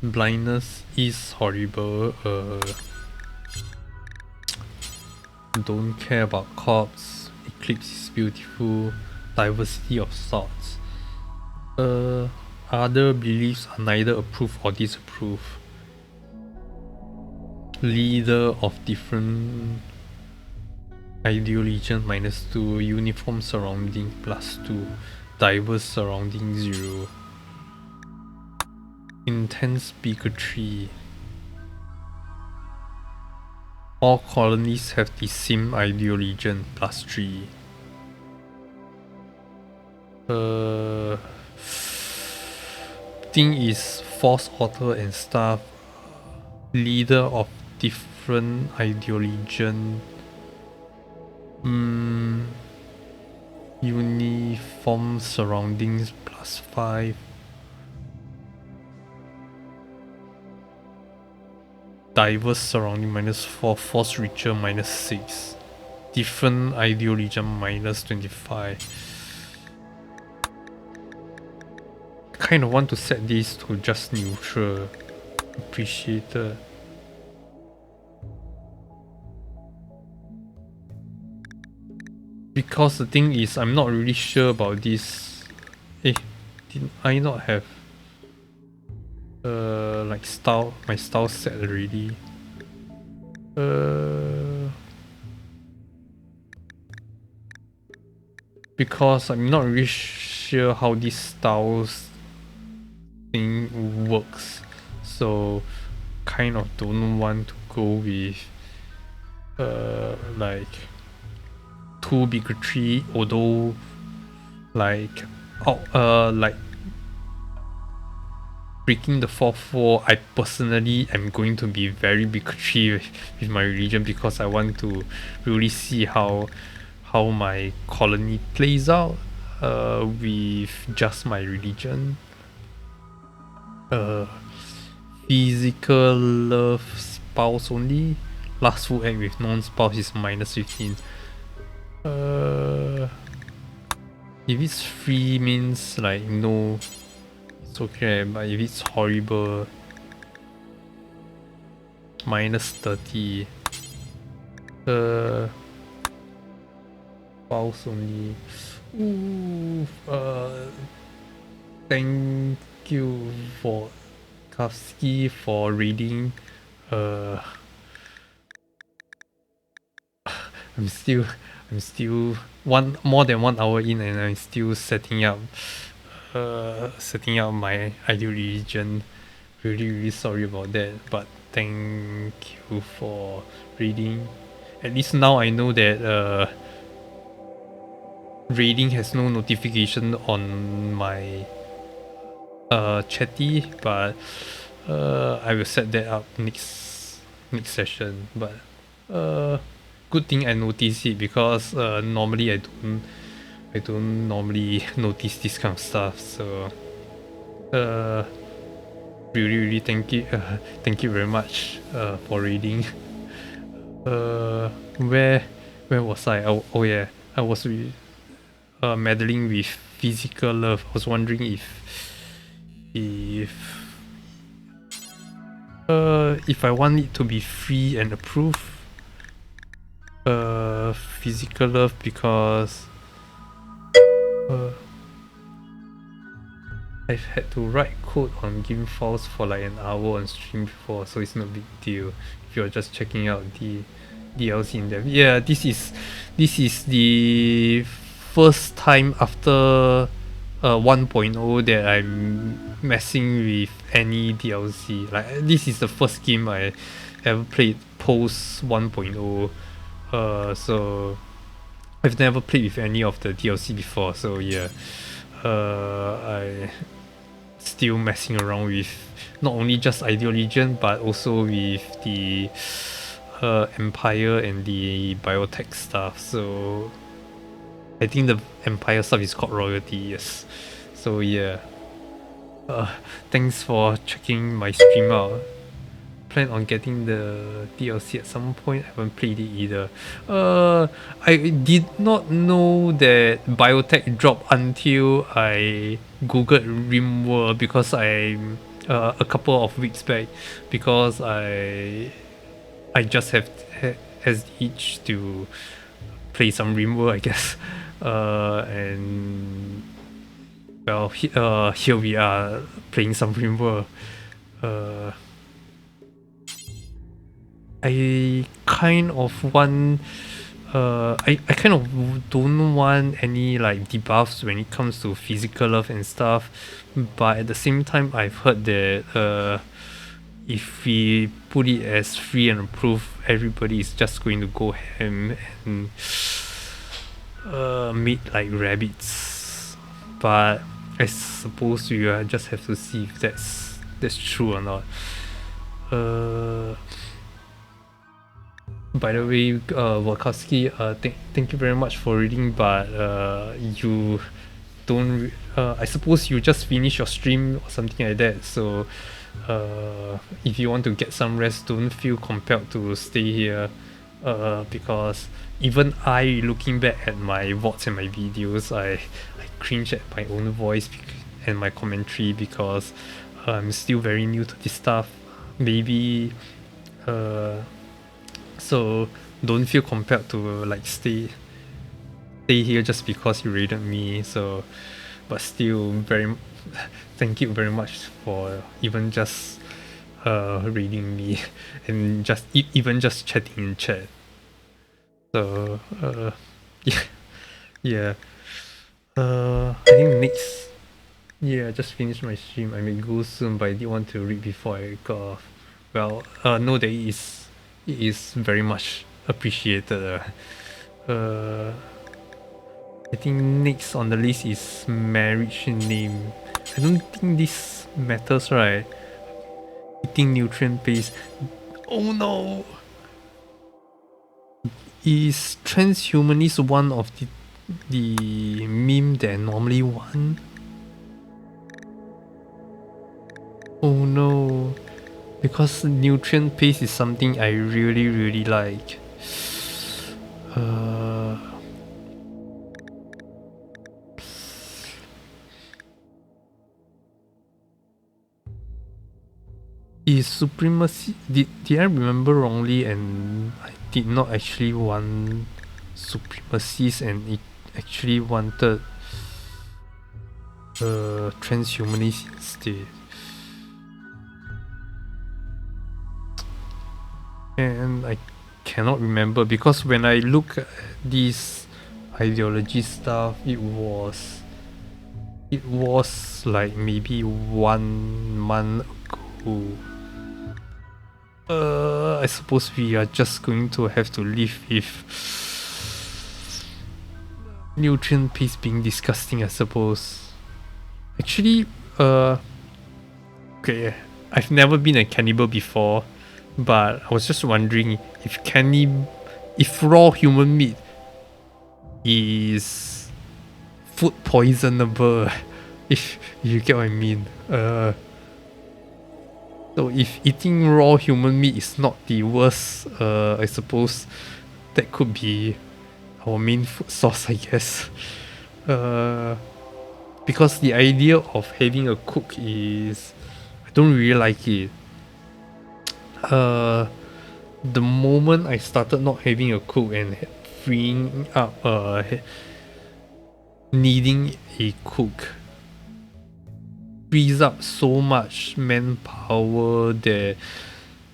Blindness is horrible. Don't care about corpse. Eclipse is beautiful. Diversity of sorts. Other beliefs are neither approved or disapproved. Leader of different ideologian -2. Uniform surrounding +2. Diverse surrounding 0. Intense bigotry. All colonies have the same ideal region, +3. Thing is force author and staff. Leader of different ideologian. Uniform surroundings +5. Diverse surrounding -4. Force richer -6. Different ideologian -25. Kind of want to set this to just neutral. Appreciated. Because the thing is, I'm not really sure about this. Did I not have like my style set already? Because I'm not really sure how this styles thing works, so kind of don't want to go with like too bigotry, although like breaking the fourth wall, I personally am going to be very bigotry with my religion because I want to really see how my colony plays out with just my religion. Physical love spouse only. Lustful act with non-spouse is -15. If it's free means like no, it's okay, but if it's horrible, -30. Spouse only. Ooh, thank you for Kafsky for reading. I'm still more than 1 hour in and I'm still setting up my ideal religion. Really sorry about that, but thank you for reading. At least now I know that reading has no notification on my chatty, but I will set that up next session. But good thing I noticed it because normally I don't normally notice this kind of stuff. So really thank you very much for reading. Where was I? Oh yeah, I was meddling with physical love. I was wondering if I want it to be free and approved. Physical love because I've had to write code on game files for like an hour on stream before, so it's no big deal if you're just checking out the DLC in depth. Yeah, this is the first time after 1.0 that I'm messing with any DLC. Like this is the first game I ever played post 1.0. So I've never played with any of the DLC before, so yeah. I still messing around with not only just Ideal Legion but also with the Empire and the biotech stuff. So I think the Empire stuff is called Royalty, yes. So yeah. Thanks for checking my stream out. Plan on getting the DLC at some point. I haven't played it either. I did not know that biotech dropped until I googled Rimworld because I'm a couple of weeks back because I just has the itch to play some Rimworld, I guess. And well, here we are playing some Rimworld. I kind of want I kind of don't want any like debuffs when it comes to physical love and stuff, but at the same time I've heard that if we put it as free and approved, everybody is just going to go ham and meet like rabbits. But I suppose we just have to see if that's true or not. By the way, Wachowski, thank you very much for reading, but you don't. I suppose you just finished your stream or something like that. So, if you want to get some rest, don't feel compelled to stay here. Because even I, looking back at my VODs and my videos, I cringe at my own voice and my commentary because I'm still very new to this stuff. Maybe. So don't feel compelled to like stay here just because you raided me. So, but still, thank you very much for even just raiding me and just even just chatting in chat. So yeah. I think next. Yeah, I just finished my stream. I may go soon, but I did want to read before I go off. Well, no, that it is very much appreciated. I think next on the list is marriage name. I don't think this matters, right? Eating nutrient base. Oh no! Is transhumanist one of the meme that I normally want? Oh no! Because nutrient paste is something I really like. Is supremacy, did I remember wrongly and I did not actually want supremacies and it actually wanted transhumanists instead? And I cannot remember because when I look at this ideology stuff, it was like maybe 1 month ago. I suppose we are just going to have to live with nutrient paste being disgusting, I suppose. Actually, okay, I've never been a cannibal before, but I was just wondering if raw human meat is food poisonable, if you get what I mean. So if eating raw human meat is not the worst, I suppose that could be our main food source, I guess. Because the idea of having a cook is, I don't really like it. The moment I started not having a cook and freeing up needing a cook, frees up so much manpower that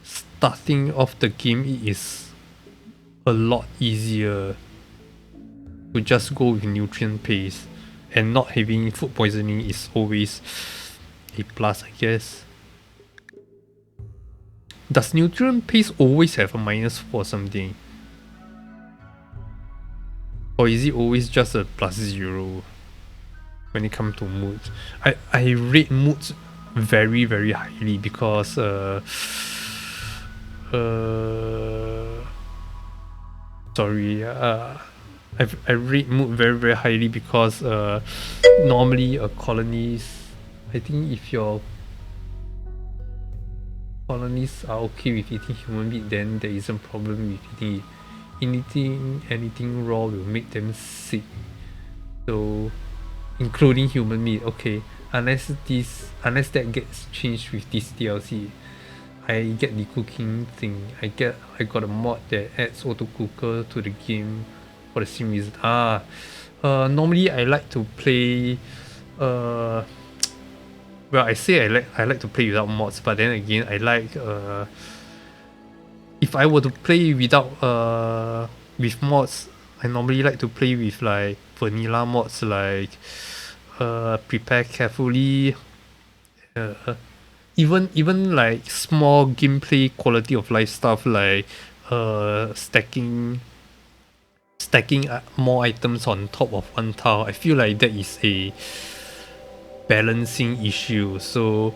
starting off the game it is a lot easier to just go with nutrient paste, and not having food poisoning is always a plus, I guess. Does nutrient paste always have a -4 or something? Or is it always just a +0? When it comes to moods, I rate moods very highly because sorry, I rate mood very highly because normally a colonist, I think if your colonists are okay with eating human meat, then there isn't problem with eating it. Anything raw will make them sick, so including human meat. Okay, unless that gets changed with this DLC, I get the cooking thing. I got a mod that adds auto cooker to the game for the same reason. Normally I like to play well, I say I like to play without mods, but then again I like if I were to play without with mods, I normally like to play with like vanilla mods like prepare carefully, uh, even like small gameplay quality of life stuff like stacking more items on top of one tile. I feel like that is a balancing issue, so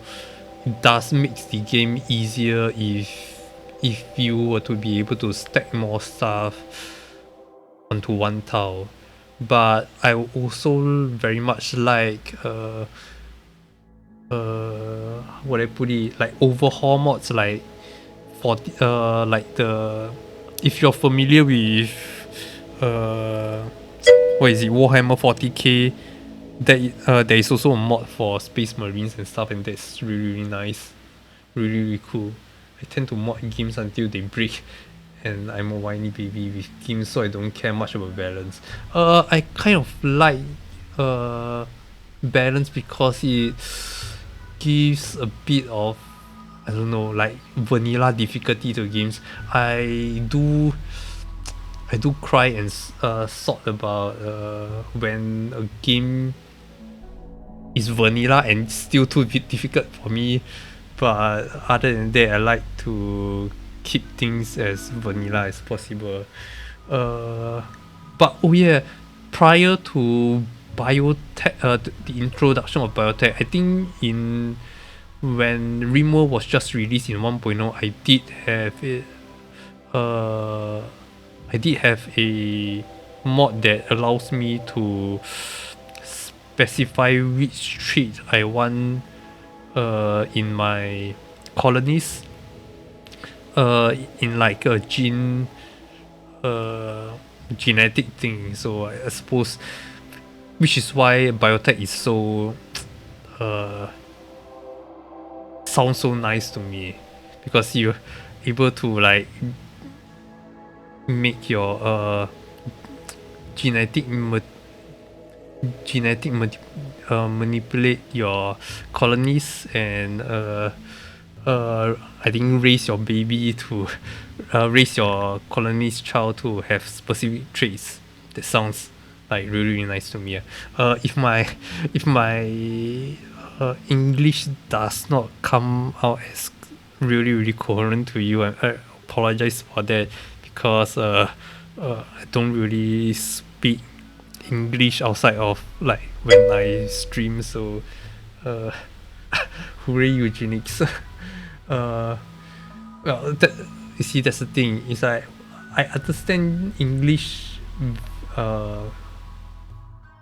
it does makes the game easier if you were to be able to stack more stuff onto one tile. But I also very much like what I put it, like overhaul mods like like the, if you're familiar with uh what is it, Warhammer 40k, there is also a mod for Space Marines and stuff, and that's really nice, really cool. I tend to mod games until they break, and I'm a whiny baby with games, so I don't care much about balance. I kind of like uh balance because it gives a bit of, I don't know, like vanilla difficulty to games. I do cry and sort about when a game is vanilla and still too difficult for me. But other than that, I like to keep things as vanilla as possible. But oh yeah, prior to biotech, the introduction of biotech, I think in when Rimworld was just released in 1.0, I did have it. I did have a mod that allows me to specify which trait I want in my colonies, in like a genetic thing. So I suppose, which is why biotech is so sounds so nice to me, because you're able to like make your genetic manipulate your colonies, and I think raise your baby to raise your colony's child to have specific traits. That sounds like really nice to me. If my English does not come out as really coherent to you, I apologize for that, because I don't really speak English outside of like when I stream. So hooray eugenics. Well, that, you see, that's the thing, is like I understand English.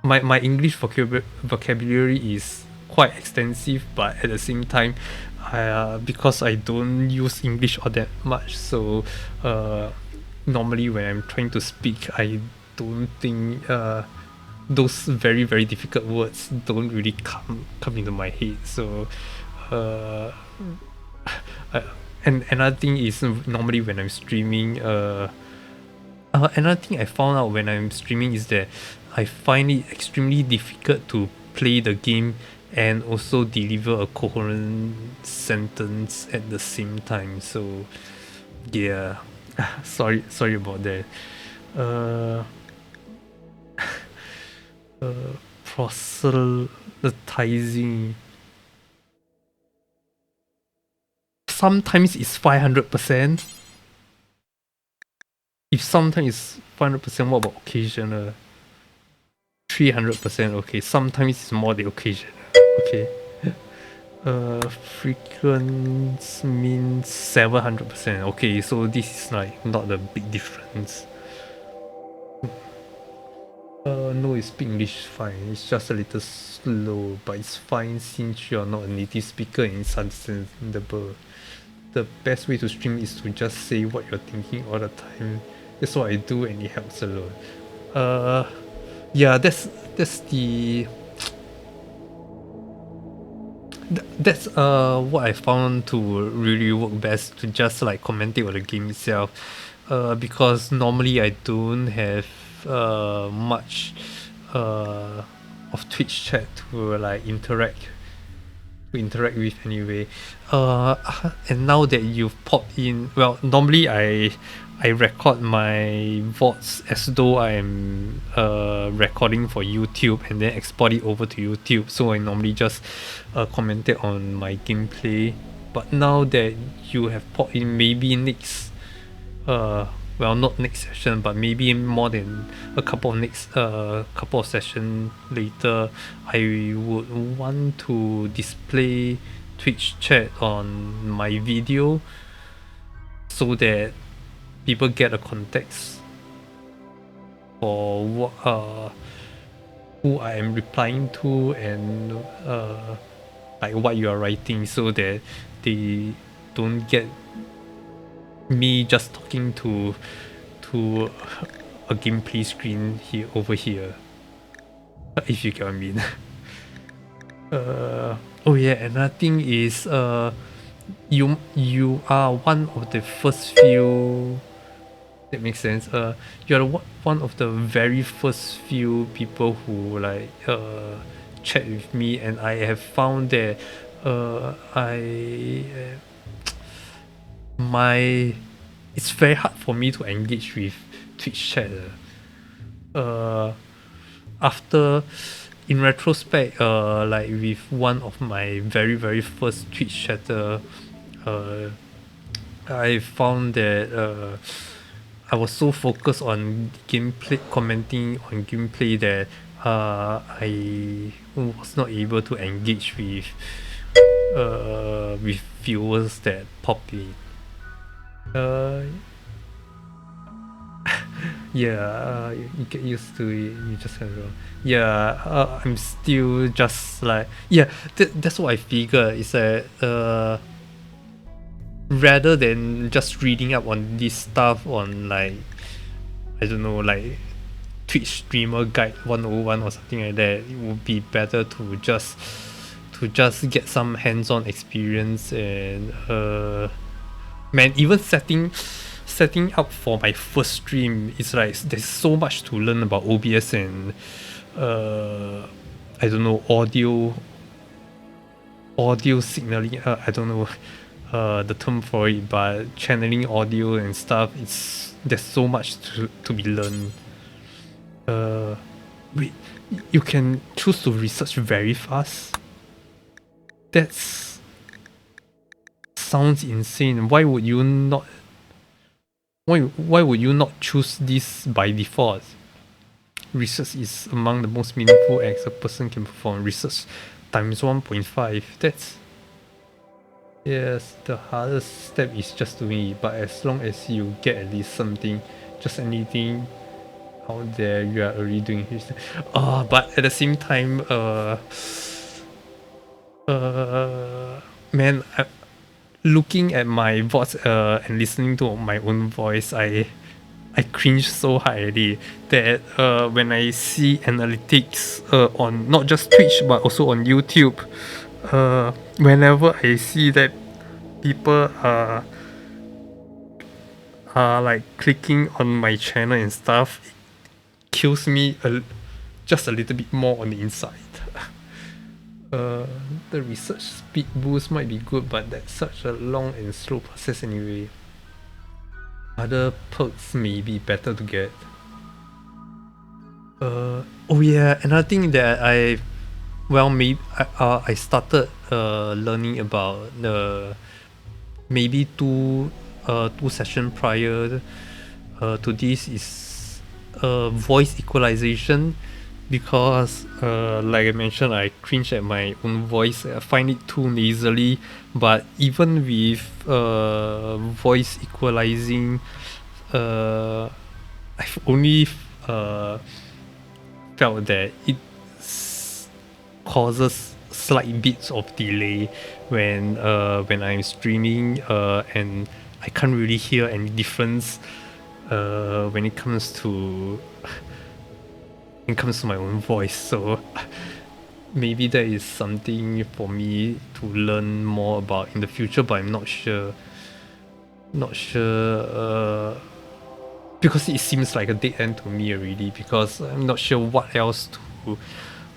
My English vocabulary is quite extensive, but at the same time, because I don't use English all that much, so normally when I'm trying to speak, I don't think those very difficult words don't really come into my head. So and another thing is, normally when I'm streaming, another thing I found out when I'm streaming is that I find it extremely difficult to play the game and also deliver a coherent sentence at the same time. So yeah, sorry about that. uh, Proselytizing, sometimes it's 500%. If sometimes it's 500%, what about occasional? 300%. Okay, sometimes it's more than occasional. Okay. Frequent means 700%. Okay, so this is like not a big difference. No, you speak English fine. It's just a little slow, but it's fine since you're not a native speaker and it's understandable. The best way to stream is to just say what you're thinking all the time. That's what I do, and it helps a lot. Yeah, that's the that's what I found to really work best, to just like commentate on the game itself. Because normally I don't have much of Twitch chat to like interact to interact with anyway. And now that you've popped in, well, normally I record my VODs as though I'm recording for YouTube and then export it over to YouTube. So I normally just commented on my gameplay. But now that you have popped in, maybe next well, not next session, but maybe more than a couple of sessions later, I would want to display Twitch chat on my video so that people get a context for what who I am replying to and like what you are writing, so that they don't get me just talking to a gameplay screen here over here, if you get what I mean. Oh yeah, another thing is you are one of the first few, that makes sense, you're one of the very first few people who like chat with me, and I have found that it's very hard for me to engage with Twitch chat. After, in retrospect, like with one of my very first Twitch chatter, I found that I was so focused on gameplay, commenting on gameplay, that I was not able to engage with viewers that pop in. Yeah, you get used to it. You just have to. Yeah, I'm still just like, yeah. That's what I figure. Is that rather than just reading up on this stuff on, like, I don't know, like Twitch Streamer Guide 101 or something like that, it would be better to just get some hands-on experience. And man, even setting up for my first stream, it's like there's so much to learn about OBS and I don't know, audio signaling. I don't know the term for it, but channeling audio and stuff. There's so much to be learned. Wait, you can choose to research very fast? That's sounds insane. Why would you not choose this by default? Research is among the most meaningful acts a person can perform. Research times 1.5. That's, yes, the hardest step is just doing it, but as long as you get at least something, just anything out there, you are already doing it. But at the same time, man, looking at my voice and listening to my own voice, I cringe so hard already, that when I see analytics on not just Twitch but also on YouTube, whenever I see that people are like clicking on my channel and stuff, it kills me just a little bit more on the inside. The research speed boost might be good, but that's such a long and slow process anyway. Other perks may be better to get. Oh yeah, another thing that I started learning about maybe two sessions prior to this is voice equalization, because like I mentioned, I cringe at my own voice. I find it too nasally, but even with voice equalizing, I've only felt that it causes slight bits of delay when I'm streaming, and I can't really hear any difference when it comes to my own voice. So maybe that is something for me to learn more about in the future, but I'm not sure because it seems like a dead end to me already, because I'm not sure what else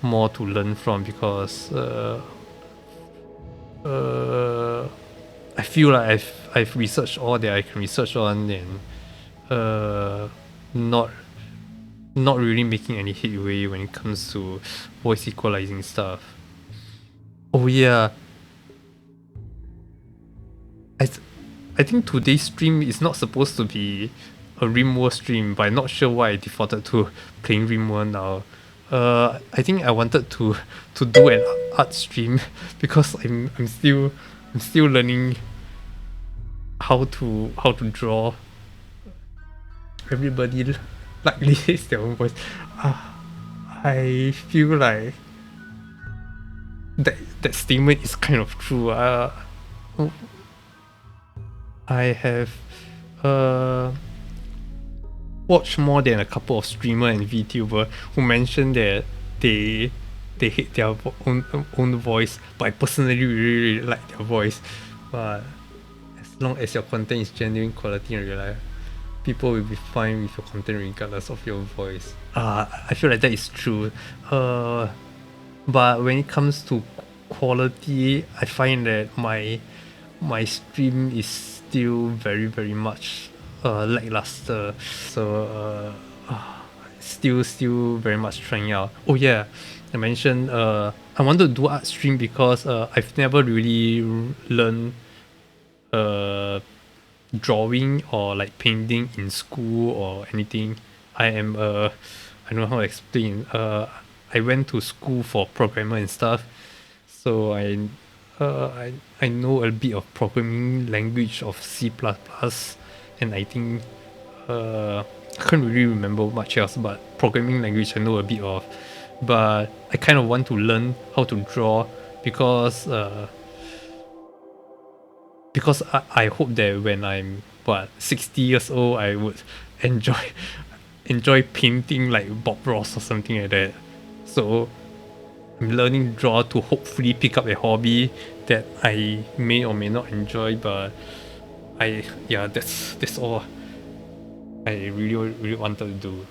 more to learn from, because I feel like I've researched all that I can research on, and not really making any headway when it comes to voice equalizing stuff. Oh yeah, I I think today's stream is not supposed to be a Rimworld stream, but I'm not sure why I defaulted to playing Rimworld now. I think I wanted to do an art stream because I'm still learning how to draw. Everybody likely hates their own voice. I feel like that statement is kind of true. I have watched more than a couple of streamer and VTuber who mentioned that they hate their own voice, but I personally really like their voice. But as long as your content is genuine, quality, and reliable, people will be fine with your content regardless of your voice. I feel like that is true. But when it comes to quality, I find that my stream is still very much lackluster. So still very much trying out. Oh yeah, I mentioned I wanted to do art stream because I've never really learned drawing or like painting in school or anything. I don't know how to explain. I went to school for programmer and stuff, so I know a bit of programming language of C++, and I think I can't really remember much else, but programming language I know a bit of. But I kind of want to learn how to draw because I hope that when I'm 60 years old, I would enjoy painting like Bob Ross or something like that. So I'm learning draw to hopefully pick up a hobby that I may or may not enjoy, but that's all I really wanted to do.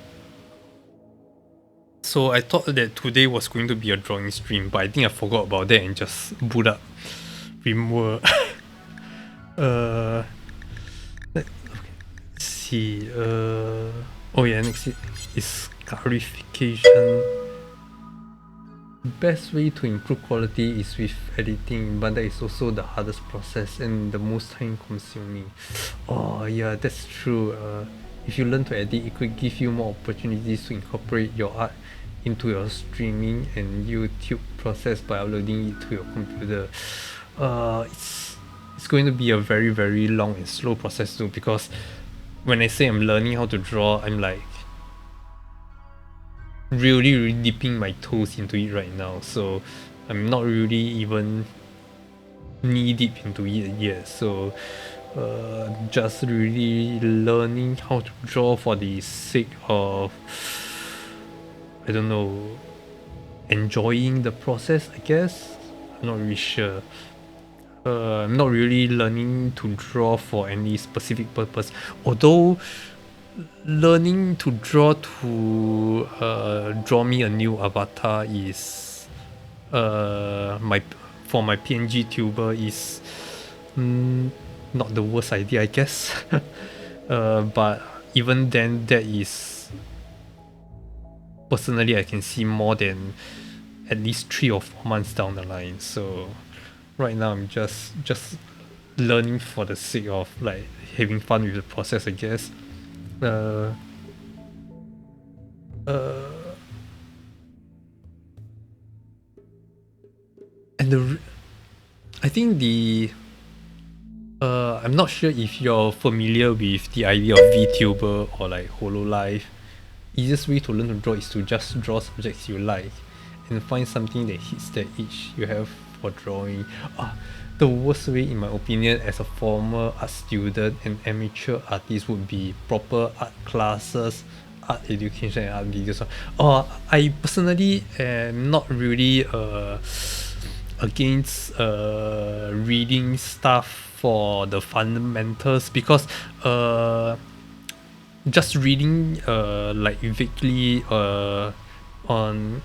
So I thought that today was going to be a drawing stream, but I think I forgot about that and just boot up Rimworld. Let's see. Oh yeah, next is scarification. Best way to improve quality is with editing, but that is also the hardest process and the most time consuming. Oh yeah, that's true. If you learn to edit, it could give you more opportunities to incorporate your art into your streaming and YouTube process by uploading it to your computer. It's going to be a very long and slow process too, because when I say I'm learning how to draw, I'm like really dipping my toes into it right now, so I'm not really even knee deep into it yet. So just really learning how to draw for the sake of, I don't know, enjoying the process, I guess. I'm not really sure. I'm not really learning to draw for any specific purpose, although learning to draw to draw me a new avatar is my PNG tuber is not the worst idea, I guess. But even then, that is personally I can see more than at least 3 or 4 months down the line. So right now I'm just learning for the sake of like having fun with the process, I guess. And I think I'm not sure if you're familiar with the idea of VTuber or like HoloLive. Easiest way to learn to draw is to just draw subjects you like and find something that hits the itch you have for drawing. The worst way, in my opinion, as a former art student and amateur artist, would be proper art classes, art education, and art videos. I personally am not really against reading stuff for the fundamentals, because just reading like vaguely on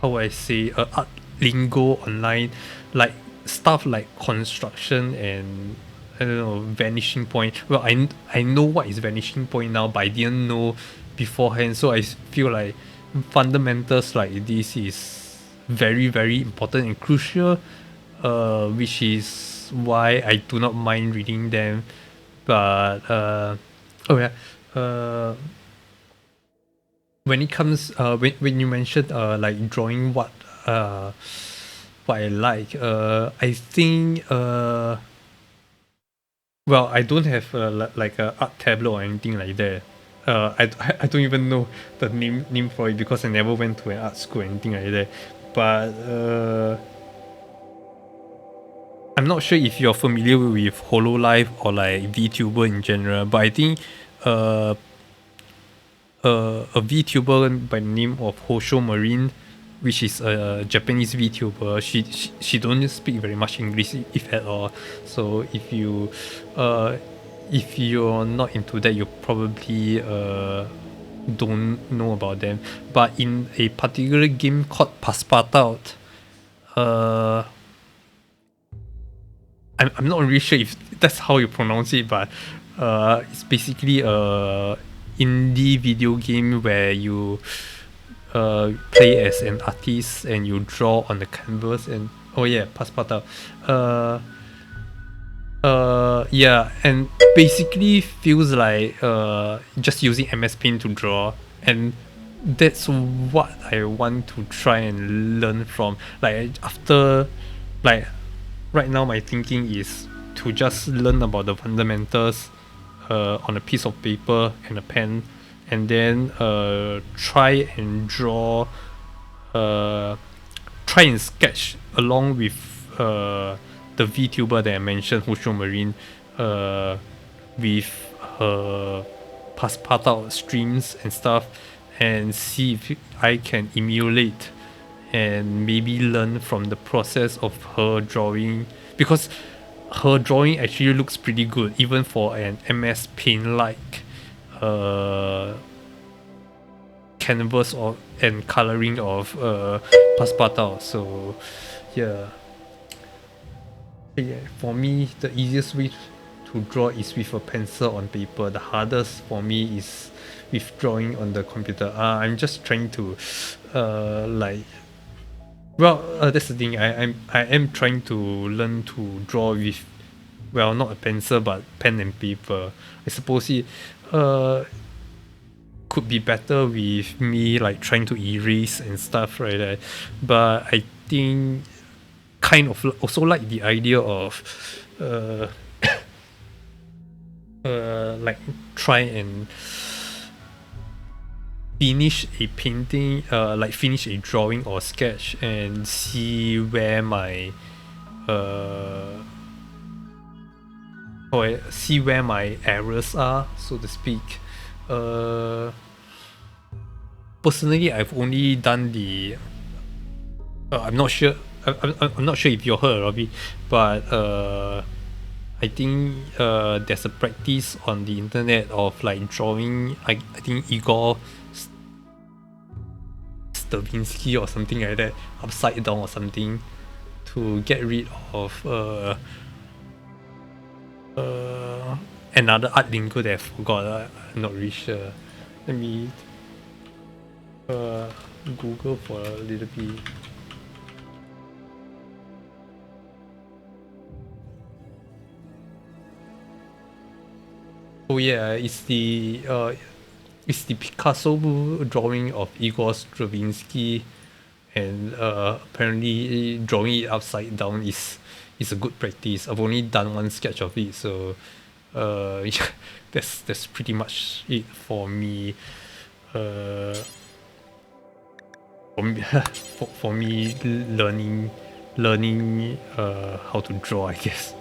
how I say art lingo online, like stuff like construction and I don't know vanishing point. Well, I know what is vanishing point now, but I didn't know beforehand. So I feel like fundamentals like this is very very important and crucial, which is why I do not mind reading them. But oh yeah, when it comes when you mentioned like drawing what I like, I think well, I don't have like a art tableau or anything like that. I don't even know the name for it because I never went to an art school or anything like that. But I'm not sure if you're familiar with Hololive or like VTuber in general. But I think uh, a VTuber by the name of Hosho Marine, which is a Japanese VTuber. She don't speak very much English if at all. So if you're not into that, you probably don't know about them. But in a particular game called Passepartout, uh, I'm not really sure if that's how you pronounce it, but it's basically a indie video game where you play as an artist and you draw on the canvas and oh yeah, Passepartout. Yeah, and basically feels like just using MS Paint to draw, and that's what I want to try and learn from. Like after, like right now, my thinking is to just learn about the fundamentals on a piece of paper and a pen, and then try and draw, try and sketch along with the VTuber that I mentioned, Husho Marine, with her Passepartout streams and stuff, and see if I can emulate and maybe learn from the process of her drawing, because her drawing actually looks pretty good even for an MS Paint like canvas or and coloring of Passepartout. So yeah, for me the easiest way to draw is with a pencil on paper. The hardest for me is with drawing on the computer. I'm just trying to like, well, that's the thing. I am trying to learn to draw with, well, not a pencil but pen and paper. I suppose it could be better with me like trying to erase and stuff right there. But I think kind of also like the idea of like try and finish a painting, like finish a drawing or sketch and see where my or see where my errors are, so to speak. Personally, I've only done the I'm not sure. I'm not sure if you heard of it, but I think there's a practice on the internet of like drawing. I think Igor Stravinsky or something like that upside down or something to get rid of another art lingo that I forgot. I'm not really sure. Let me Google for a little bit. Oh yeah, it's the Picasso drawing of Igor Stravinsky, and apparently drawing it upside down is a good practice. I've only done one sketch of it, so yeah, that's pretty much it for me. For me learning how to draw, I guess.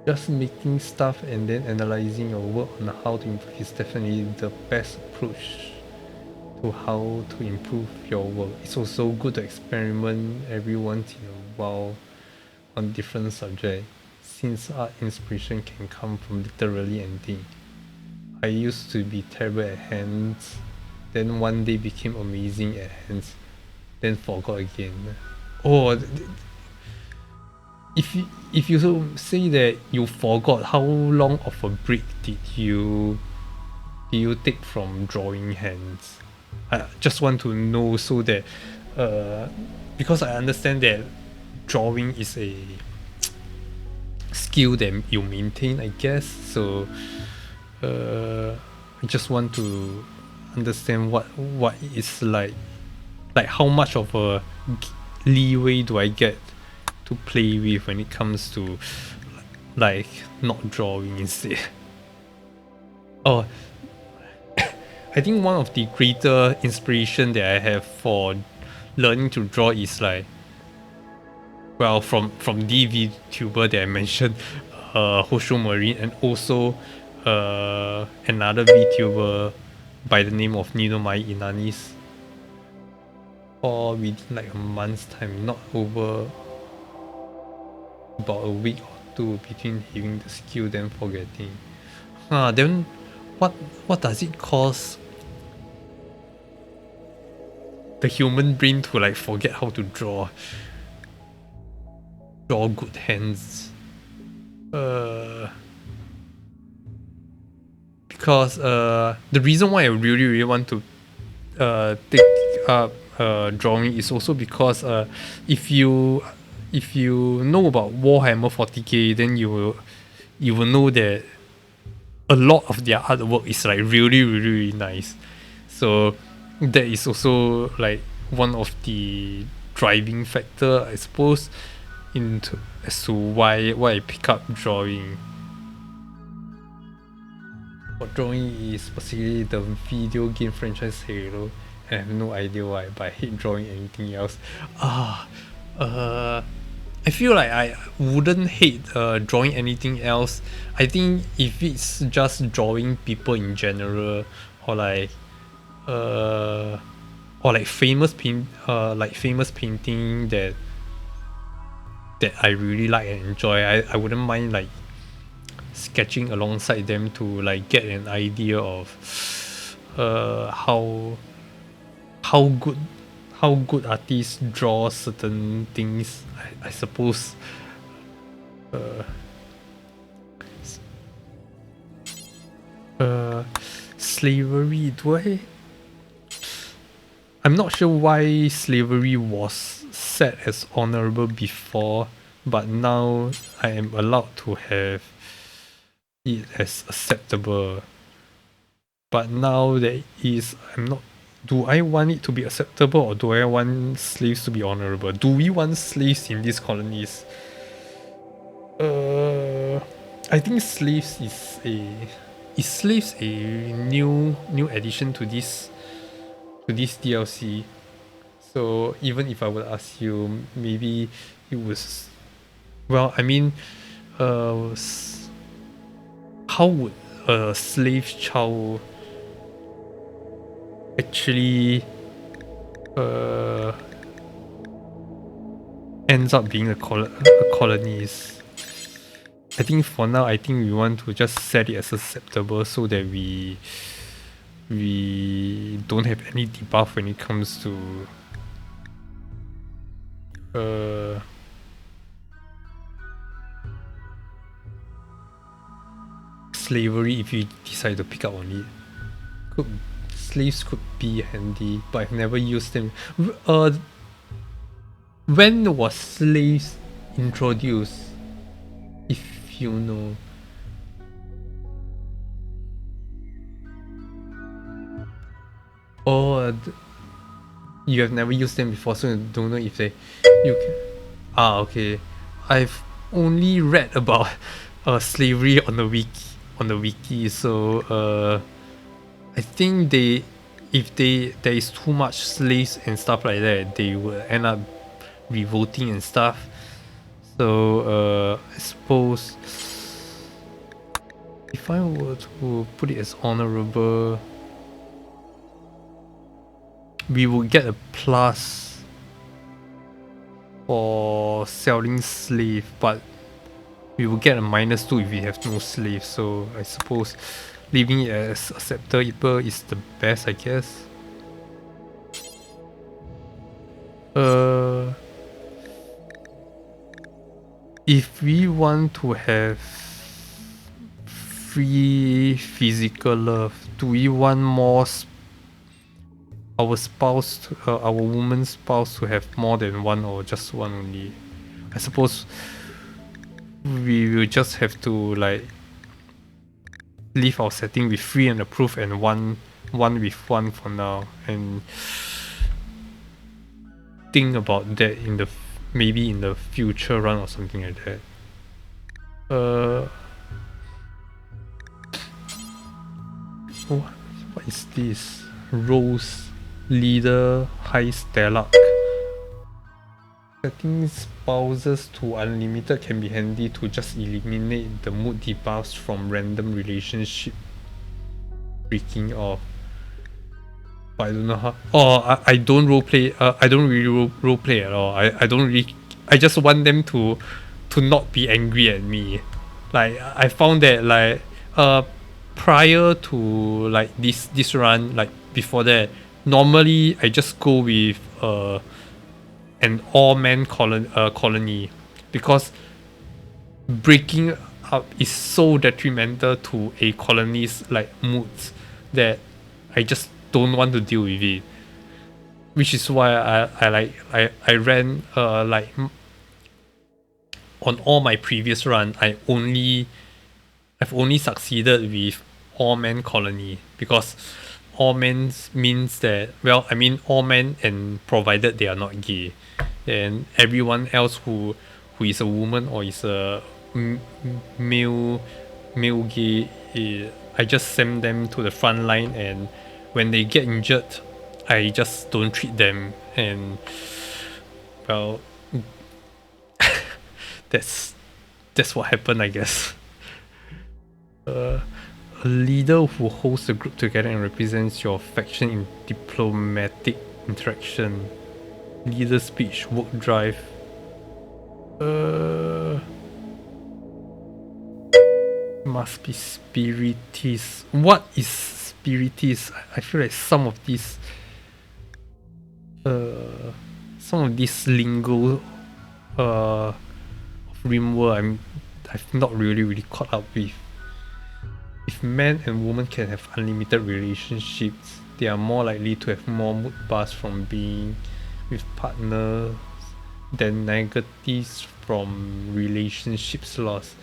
Just making stuff and then analyzing your work on how to improve is definitely the best approach to how to improve your work. It's also good to experiment every once in a while. on different subjects, since art inspiration can come from literally anything. I used to be terrible at hands, then one day became amazing at hands, then forgot again. Oh, if you say that you forgot, how long of a break did you take from drawing hands? I just want to know so that because I understand that drawing is a skill that you maintain, I guess. So I just want to understand what it's like how much of a leeway do I get to play with when it comes to like not drawing instead. Oh, I think one of the greater inspiration that I have for learning to draw is like, well, from the VTuber that I mentioned, Hosho Marine, and also another VTuber by the name of Ninomai Inanis, all within like a month's time, not over about a week or two between having the skill then forgetting. Then what does it cost the human brain to like forget how to draw good hands? Because the reason why I really want to take up drawing is also because if you know about Warhammer 40k, then you will know that a lot of their artwork is like really nice. So that is also like one of the driving factor, I suppose, into as to why I pick up drawing. For drawing is specifically the video game franchise Halo. I have no idea why, but I hate drawing anything else. I feel like I wouldn't hate drawing anything else. I think if it's just drawing people in general, or like famous painting that I really like and enjoy, I wouldn't mind like sketching alongside them to like get an idea of how good artists draw certain things, I suppose. Slavery, I'm not sure why slavery was set as honorable before, but now I am allowed to have it as acceptable. But now that I'm not. Do I want it to be acceptable, or do I want slaves to be honorable? Do we want slaves in these colonies? I think slaves is slaves a new addition to this DLC. So even if I would ask you, maybe it was, well, I mean, how would a slave child actually ends up being a colonist? I think for now, I think we want to just set it as acceptable so that we don't have any debuff when it comes to slavery. If you decide to pick up on it, slaves could be handy, but I've never used them. When was slaves introduced, if you know? Oh, you have never used them before, so you don't know if you can. Okay. I've only read about slavery on the wiki, so I think if there is too much slaves and stuff like that, they will end up revolting and stuff. So I suppose if I were to put it as honorable, we will get a plus for selling slave, but we will get a -2 if we have no slave. So I suppose leaving it as acceptable is the best, I guess. If we want to have free physical love, do we want more our spouse, our woman spouse, to have more than one or just one only? I suppose we will just have to like leave our setting with free and approved and one with one for now, and think about that in the maybe in the future run or something like that. What is this? Rose leader high stellar. Setting spouses to unlimited can be handy to just eliminate the mood debuffs from random relationship breaking off. But I don't know how. Oh, I don't roleplay. I don't really roleplay at all. I don't really. I just want them to not be angry at me. Like I found that like prior to like this run, like before that, normally I just go with an all-man colony, because breaking up is so detrimental to a colony's like moods that I just don't want to deal with it. Which is why I ran like on all my previous run, I've only succeeded with all men colony, because all men means that, well, I mean all men and provided they are not gay, and everyone else who is a woman or is a male gay, I just send them to the front line, and when they get injured I just don't treat them, and well that's what happened, I guess. A leader who holds the group together and represents your faction in diplomatic interaction. Leader speech, work drive. Must be spiritist. What is spiritist? I feel like some of these lingo of Rimworld I've not really caught up with. If men and women can have unlimited relationships, they are more likely to have more mood bars from being with partners than negatives from relationships lost.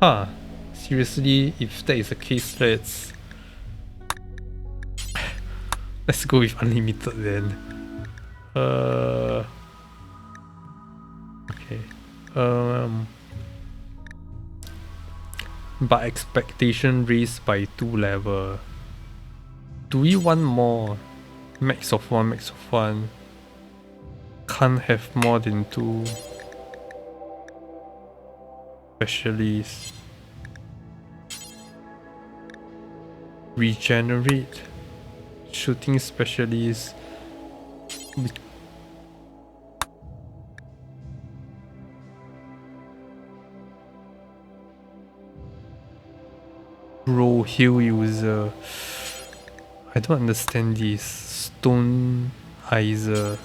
Huh. Seriously, if that is the case, let's go with unlimited then. Okay. But expectation raised by 2 level. Do we want more? Max of 1. Can't have more than 2 specialists. Regenerate. Shooting specialist. Roll heal user. I don't understand this. Stone Iser.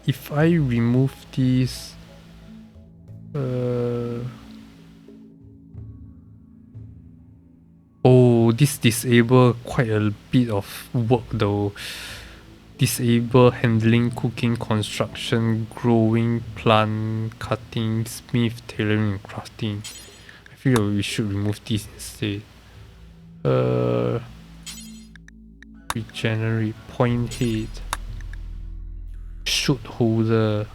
If I remove this, oh, this disable quite a bit of work though. Disable handling, cooking, construction, growing, plant, cutting, smith, tailoring, and crafting. I feel like we should remove this instead. Regenerate, point head, shoot holder.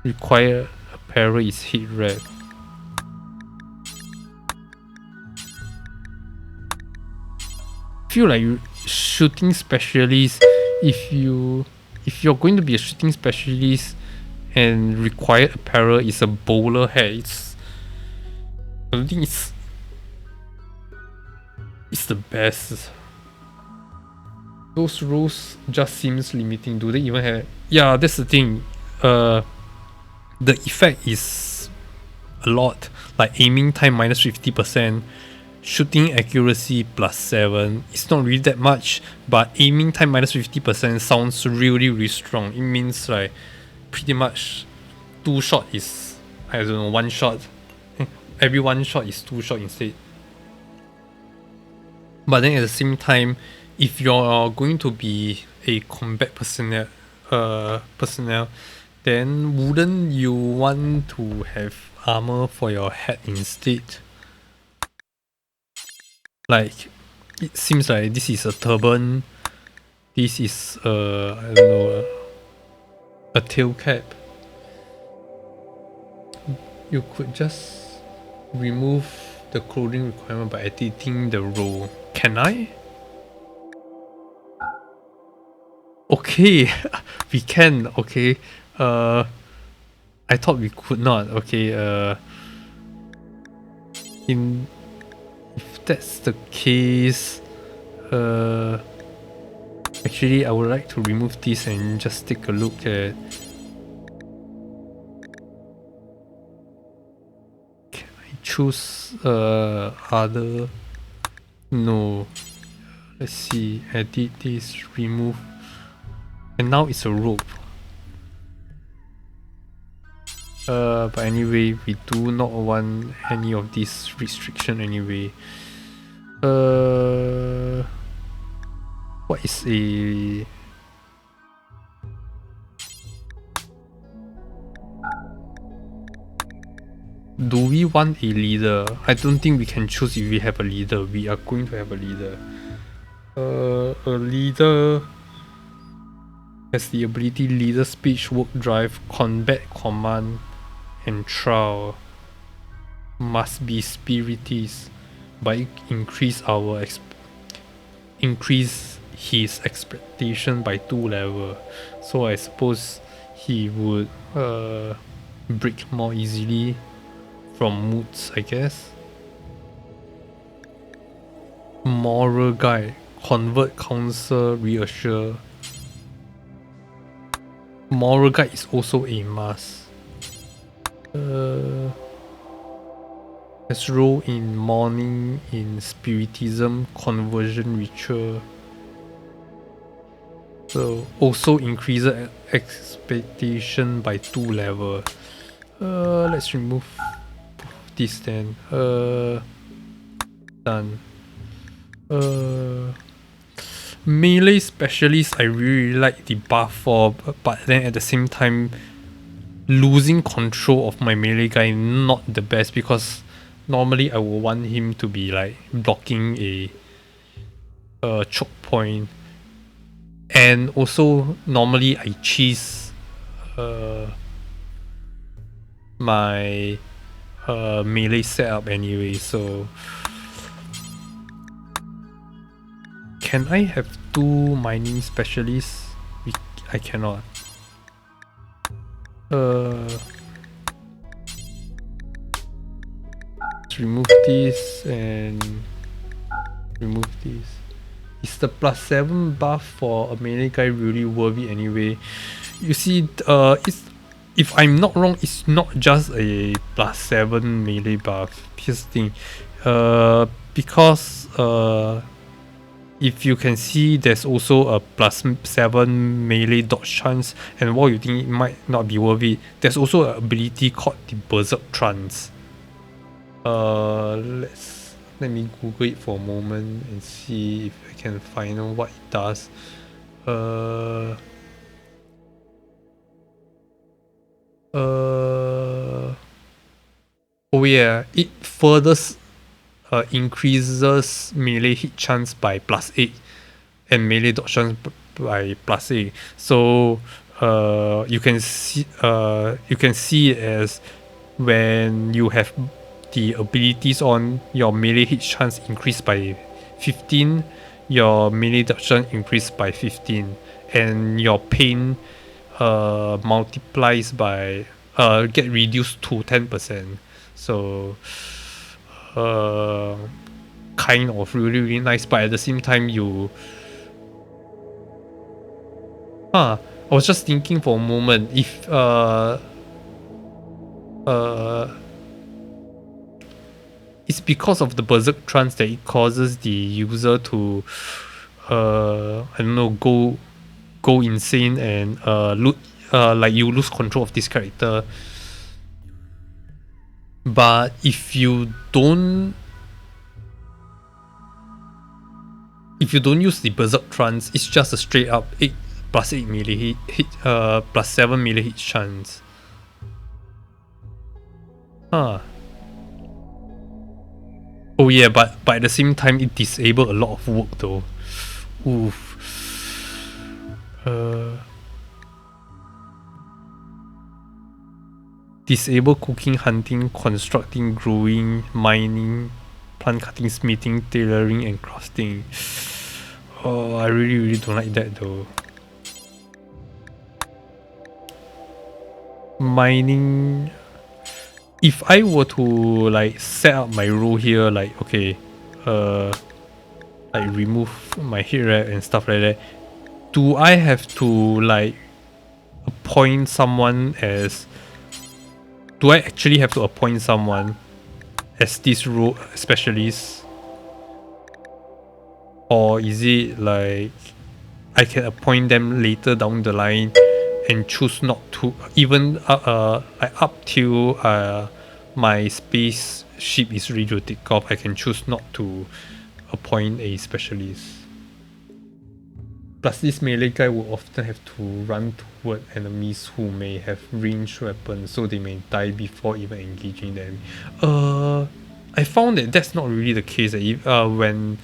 Required apparel is hit rep. Feel like shooting specialist, if you're going to be a shooting specialist and required apparel is a bowler hat, I don't think it's It's the best. Those rules just seems limiting. Do they even have? Yeah, that's the thing. The effect is a lot. Like aiming time minus 50%, shooting accuracy plus 7. It's not really that much, but aiming time minus 50% sounds really, really strong. It means like pretty much 2 shot is, I don't know, 1 shot. Every 1 shot is 2 shot instead. But then at the same time, if you're going to be a combat personnel, then wouldn't you want to have armor for your head instead? Like, it seems like this is a turban, this is I don't know, a tail cap. You could just remove the clothing requirement by editing the role. Can I? Okay, we can. Okay, I thought we could not. Okay, if that's the case, actually I would like to remove this and just take a look at. Can I choose other? No. Let's see. Edit this. Remove. And now it's a rope. But anyway, we do not want any of this restriction anyway. What is a... Do we want a leader? I don't think we can choose if we have a leader. We are going to have a leader. A leader has the ability leader, speech, work drive, combat, command, and trial. Must be spiritus, but it increase his expectation by 2 level. So I suppose he would break more easily from moods, I guess. Moral guide, convert, counsel, reassure. Moral guide is also a must. Let's roll in mourning, in spiritism, conversion ritual. So also increases expectation by 2 level. Let's remove this then. Done. Melee specialist, I really like the buff for, but then at the same time, losing control of my melee guy not the best, because normally I would want him to be like blocking a choke point, and also normally I cheese my melee setup anyway. So can I have 2 mining specialists? I cannot. Let's remove this and remove this. Is the +7 buff for a melee guy really worth it anyway? You see, it's, if I'm not wrong, it's not just a +7 melee buff. Here's the thing. Because if you can see, there's also a +7 melee dodge chance, and while you think it might not be worth it, there's also an ability called the Berserk Trance. Let me Google it for a moment and see if I can find out what it does. Oh yeah, it further increases melee hit chance by +8 and melee dodge chance by +8. So you can see it as when you have the abilities on, your melee hit chance increased by 15, your melee dodge chance increased by 15, and your pain multiplies by get reduced to 10%. So kind of really nice, but at the same time I was just thinking for a moment if it's because of the berserk trance that it causes the user to I don't know, go insane and like you lose control of this character. But if you don't use the berserk trance, it's just a straight up 8 plus 8 melee hit plus 7 melee hit chance. Oh yeah, but at the same time it disabled a lot of work though. Oof. Disable cooking, hunting, constructing, growing, mining, plant cutting, smithing, tailoring, and crafting. Oh, I really don't like that though. Mining. If I were to like set up my role here, like okay, like remove my hit rate and stuff like that, do I have to like appoint someone as? Do I actually have to appoint someone as this role specialist? Or is it like I can appoint them later down the line and choose not to, even like up till my spaceship is ready to take off, I can choose not to appoint a specialist. Plus this melee guy will often have to run toward enemies who may have ranged weapons, so they may die before even engaging them. I found that that's not really the case. Even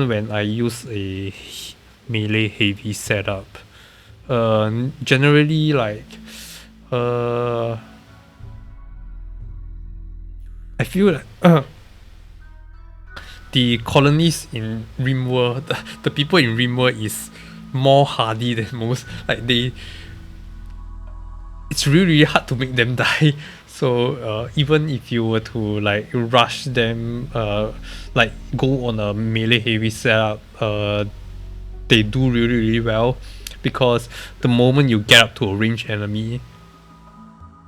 when I use a melee heavy setup, generally like I feel like the colonists in Rimworld, the people in Rimworld is more hardy than most. Like it's really hard to make them die. So even if you were to like rush them, like go on a melee heavy setup, they do really well, because the moment you get up to a ranged enemy,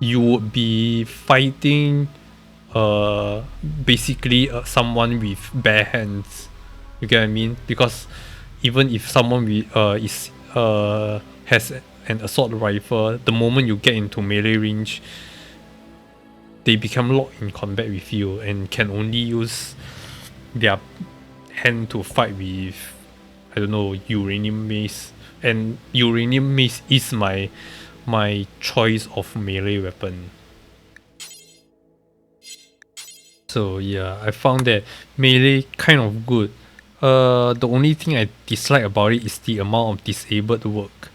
you would be fighting basically someone with bare hands. You get what I mean? Because even if someone has an assault rifle, the moment you get into melee range, they become locked in combat with you and can only use their hand to fight with, I don't know, uranium mace. And uranium mace is my choice of melee weapon. So yeah, I found that melee kind of good. The only thing I dislike about it is the amount of disabled work.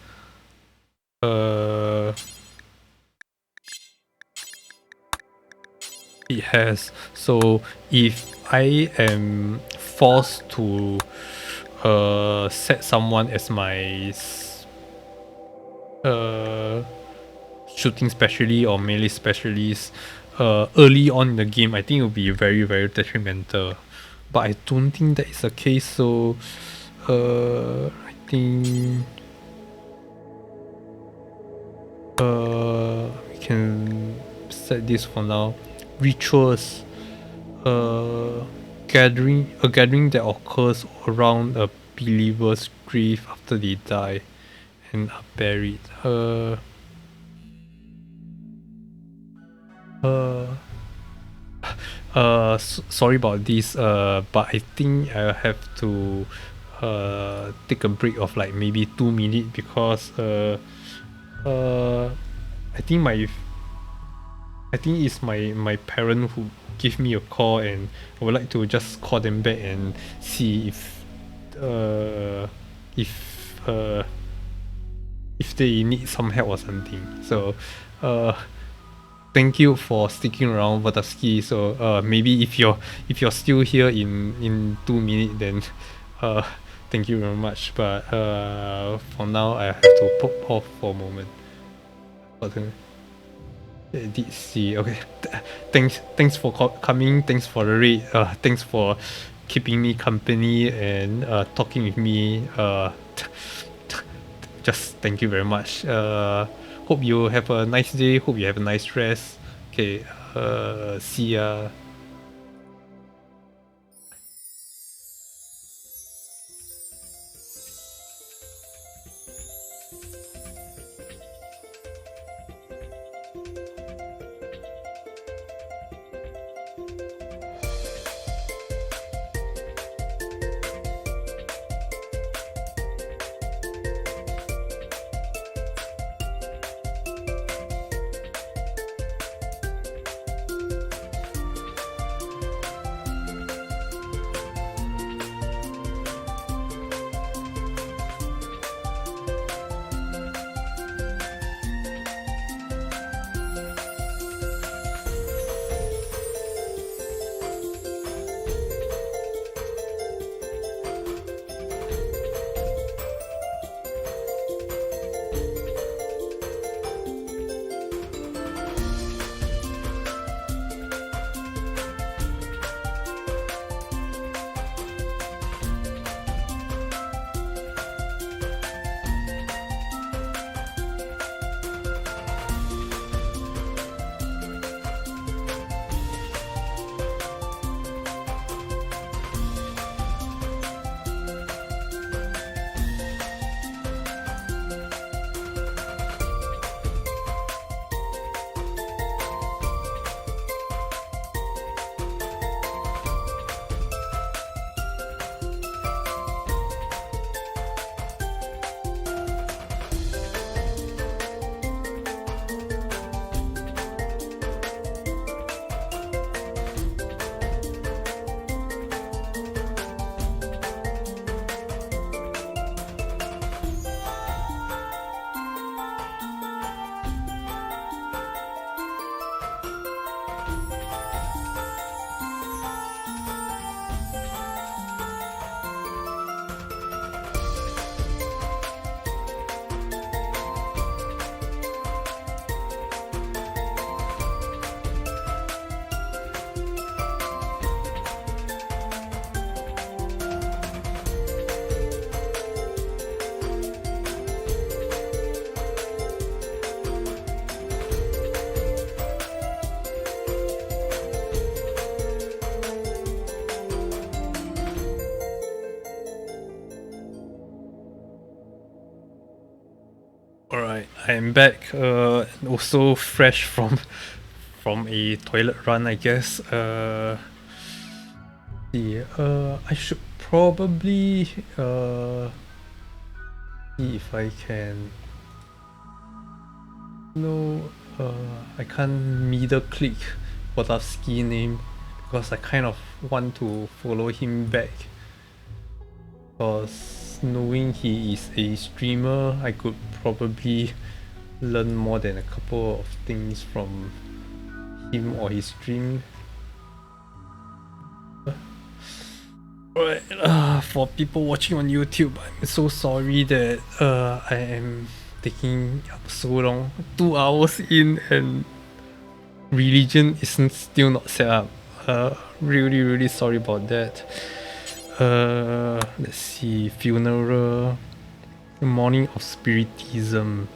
It has. So if I am forced to set someone as my shooting specialist or melee specialist early on in the game, I think it will be very detrimental. But I don't think that is the case, so I think we can set this for now. Rituals. A gathering that occurs around a believer's grave after they die and are buried. Sorry about this, but I think I have to take a break of like maybe 2 minutes, because I think it's my parent who give me a call, and I would like to just call them back and see if they need some help or something. So thank you for sticking around, Vataski. So maybe if you're still here in 2 minutes, then thank you very much. But for now I have to pop off for a moment. Did see. Okay, thanks for coming. Thanks for the raid. Thanks for keeping me company and talking with me. Just thank you very much. Hope you have a nice day. Hope you have a nice rest. Okay, see ya. Alright, I'm back. Also fresh from a toilet run, I guess. I should probably see if I can. No, I can't middle click Wodowski name because I kind of want to follow him back. Because knowing he is a streamer, I could probably learn more than a couple of things from him or his stream. Alright, for people watching on YouTube, I'm so sorry that I am taking so long. 2 hours in and religion isn't still not set up. Really sorry about that. Let's see, funeral, morning of spiritism,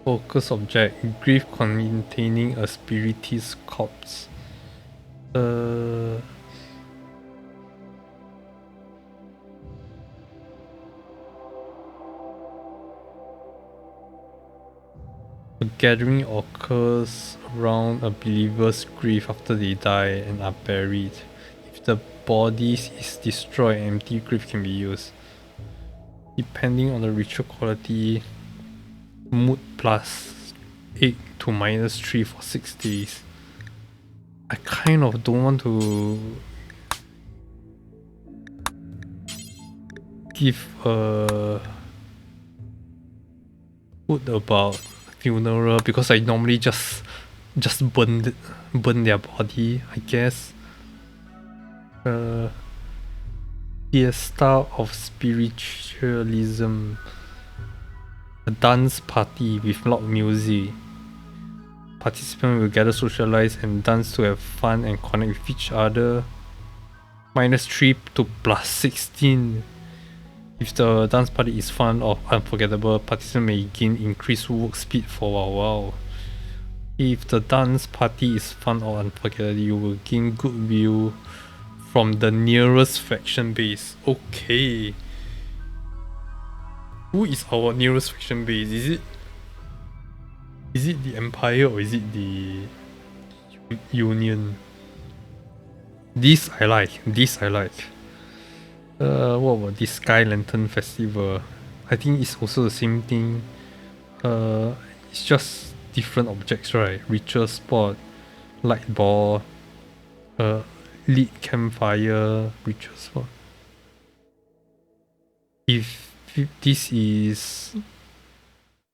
focus object, grave containing a spiritist corpse. A gathering occurs around a believer's grave after they die and are buried. If the body is destroyed, an empty grave can be used. Depending on the ritual quality, mood +8 to -3 for 6 days. I kind of don't want to give a food about funeral because I normally just burn their body, I guess. Fiesta of spiritualism, a dance party with loud music. Participants will gather, socialize and dance to have fun and connect with each other. -3 to +16. If the dance party is fun or unforgettable, participants may gain increased work speed for a while. If the dance party is fun or unforgettable, you will gain goodwill from the nearest faction base. Okay. Who is our nearest faction base? Is it the Empire or is it the Union? This I like. This I like. What about this Sky Lantern Festival? I think it's also the same thing. It's just different objects, right? Ritual spot, light ball, lit campfire, ritual spot. If this is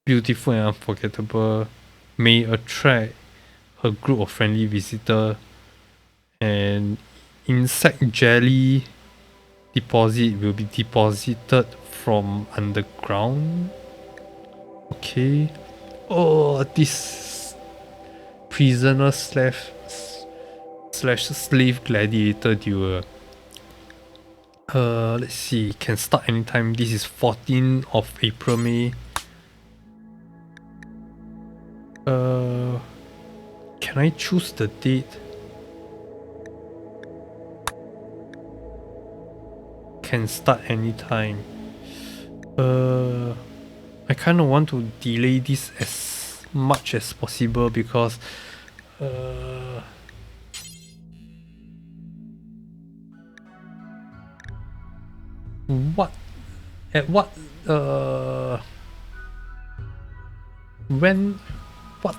beautiful and unforgettable, may attract a group of friendly visitors, and insect jelly deposit will be deposited from underground. Okay. Oh, this prisoner slash slave gladiator duel. Let's see. Can start anytime. This is 14th of April, May. Can I choose the date? Can start anytime. I kind of want to delay this as much as possible because what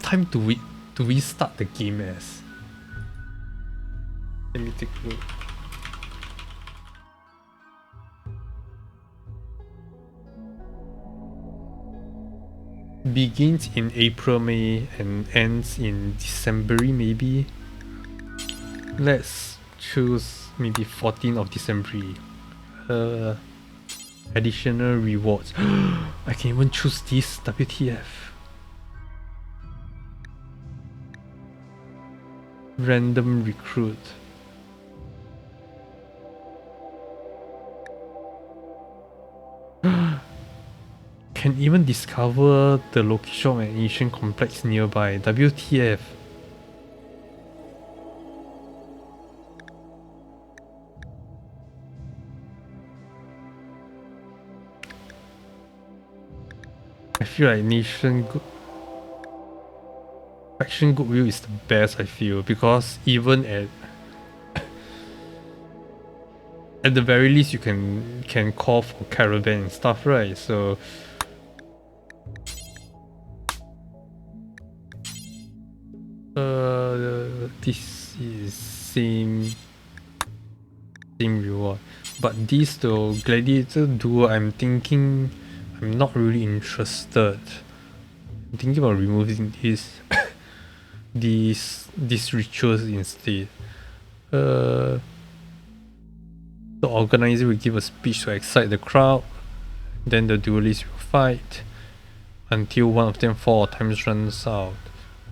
time do we start the game as? Let me take a look. Begins in April, May and ends in December, maybe. Let's choose maybe 14th of December. Additional rewards. I can even choose this. WTF. Random recruit. Can even discover the location of an ancient complex nearby. WTF. I feel like faction goodwill is the best, I feel, because even at the very least you can call for caravan and stuff, right? So this is same reward, but this though gladiator duel, I'm thinking I'm not really interested. I'm thinking about removing these rituals instead. The organizer will give a speech to excite the crowd, then the duelists will fight until one of them 4 times runs out.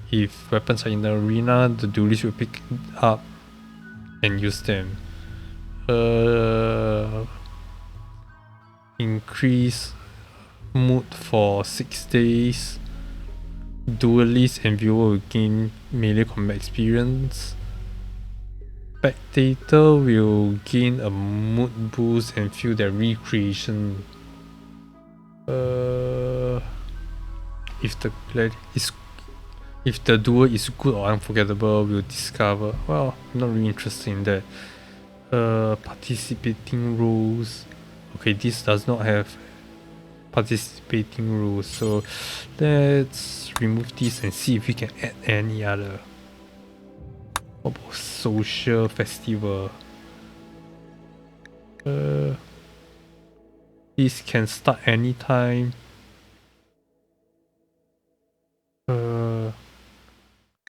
If weapons are in the arena, the duelist will pick up and use them. Increase mood for 6 days. Duelist and viewer will gain melee combat experience. Spectator will gain a mood boost and feel their recreation. If the duel is good or unforgettable, we'll discover. Well, I'm not really interested in that. Participating rules. Okay, this does not have participating rules, so let's remove this and see if we can add any other. What about social festival? This can start anytime.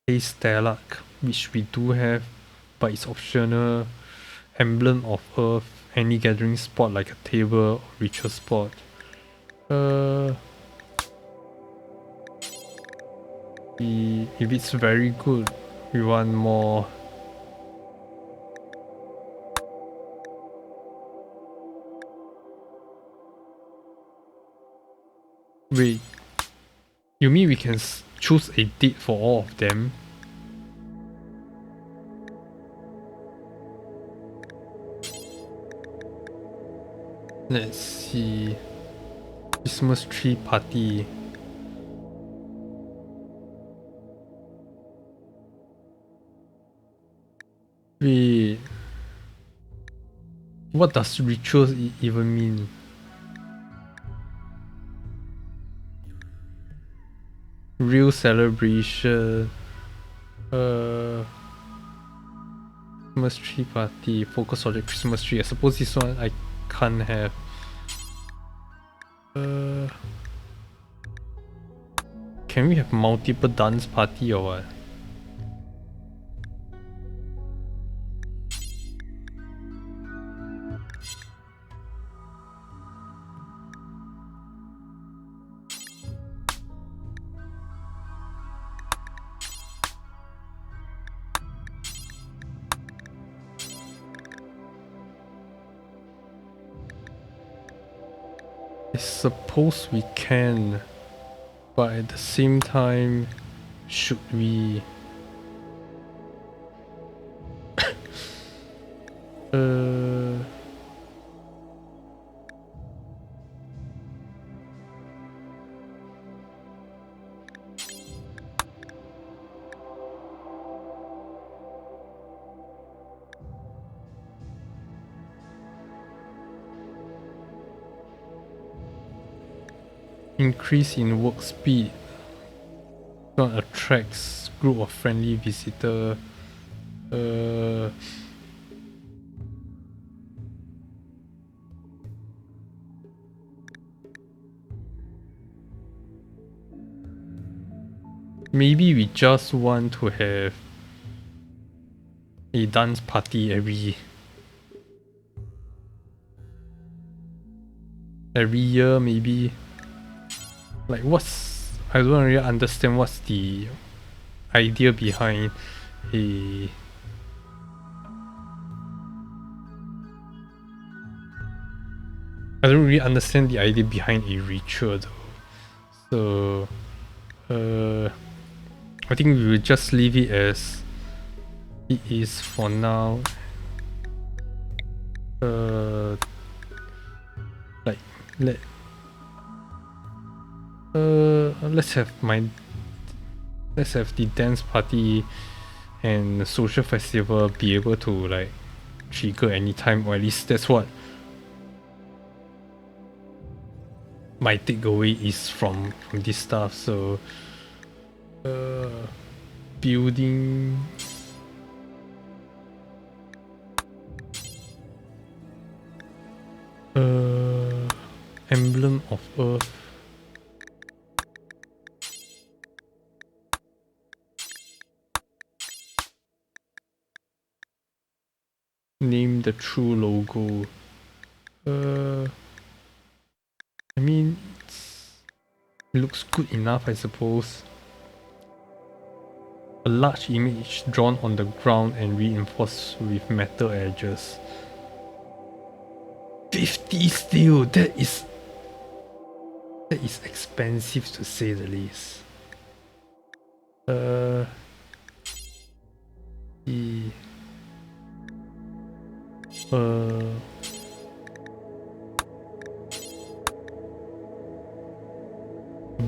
Stellark, which we do have, but it's optional. Emblem of Earth, any gathering spot like a table or ritual spot. If it's very good, we want more. Wait, you mean we can choose a date for all of them? Let's see. Christmas tree party. Wait. What does rituals even mean? Real celebration. Christmas tree party. Focus on the Christmas tree. I suppose this one I can't have. Can we have multiple dance party or what? I suppose we can, but at the same time, should we? Increase in work speed. Not attracts group of friendly visitor. Maybe we just want to have a dance party every year, maybe. Like I don't really understand what's the idea behind a I don't really understand the idea behind a ritual though. So I think we will just leave it as it is for now. Like let's have the dance party and the social festival be able to like trigger anytime, or at least that's what my takeaway is from this stuff. So building emblem of Earth. Name the true logo. I mean, it looks good enough, I suppose. A large image drawn on the ground and reinforced with metal edges. 50 steel, that is expensive to say the least.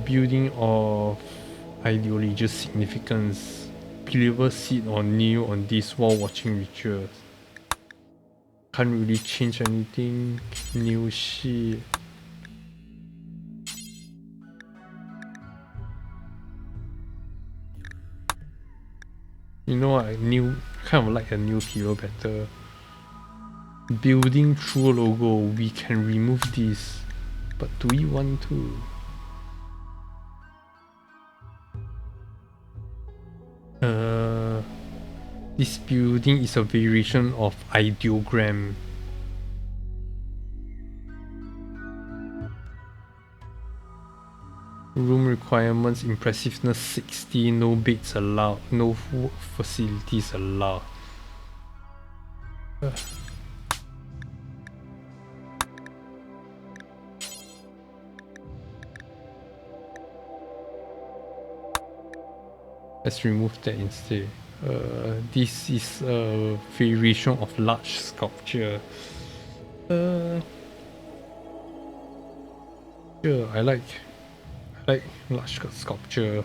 Building of ideological significance. Believers sit or kneel on this while watching rituals. Can't really change anything. New shit. You know what? Kind of like a new hero better. Building true logo. We can remove this, but do we want to? This building is a variation of ideogram. Room requirements, impressiveness 60, no beds allowed, no work facilities allowed. Let's remove that instead. This is a variation of large sculpture. Sure, I like large sculpture.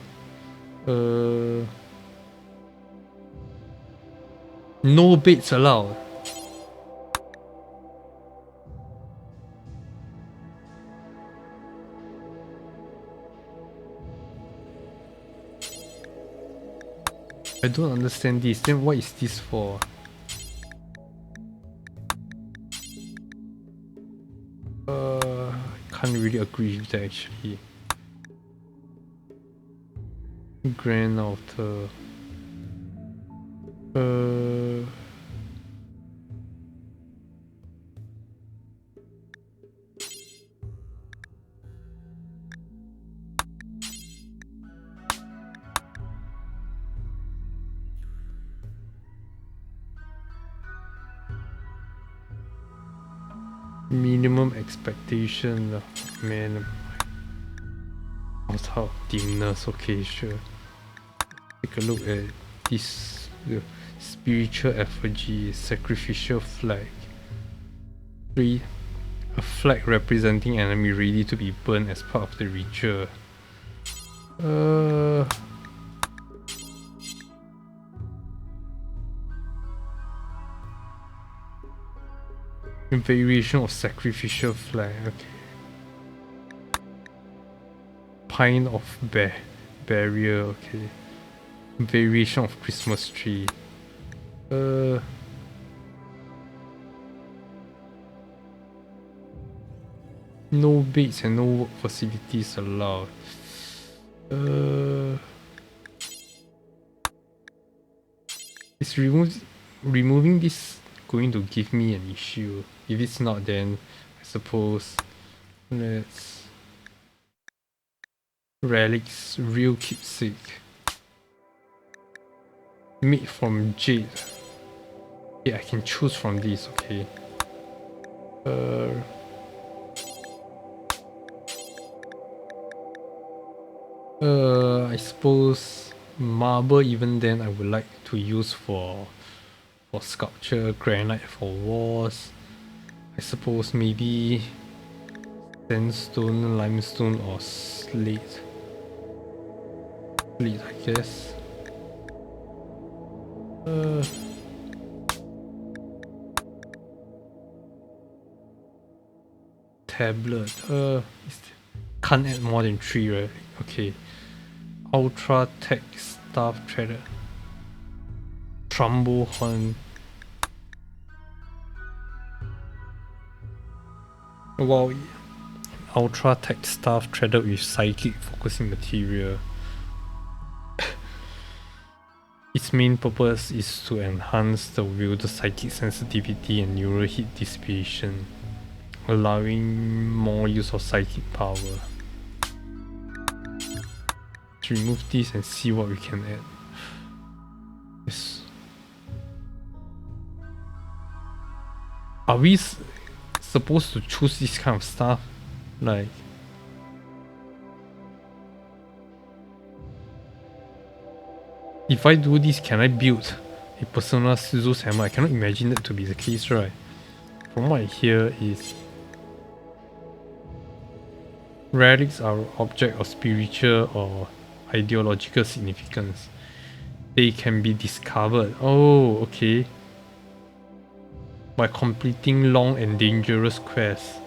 No beds allowed. I don't understand this. Then what is this for? Can't really agree with that actually. Grand altar. Minimum expectation, man. Altar of dimness, okay, sure. Take a look at this spiritual effigy, sacrificial flag. 3. A flag representing enemy ready to be burned as part of the ritual. Variation of sacrificial flag, okay. Pine of barrier, okay. Variation of Christmas tree. No beds and no work facilities allowed. Is removing this going to give me an issue? If it's not, then I suppose let's relics, real keepsake, made from jade. Yeah, I can choose from these. Okay. I suppose marble. Even then, I would like to use for sculpture, granite for walls. I suppose maybe sandstone, limestone, or slate. Slate, I guess. Tablet. Can't add more than 3, right? Okay. Ultra Tech Staff Threader. Trumbo Horn. Wow. Ultra Tech Staff Threaded with Psychic Focusing Material. Its main purpose is to enhance the wielder's psychic sensitivity and neural heat dissipation, allowing more use of psychic power. Let's remove this and see what we can add. Yes. Are we supposed to choose this kind of stuff? Like, if I do this, can I build a personal Zeus hammer? I cannot imagine that to be the case, right? From what I hear is relics are objects of spiritual or ideological significance. They can be discovered. Oh, okay. By completing long and dangerous quests,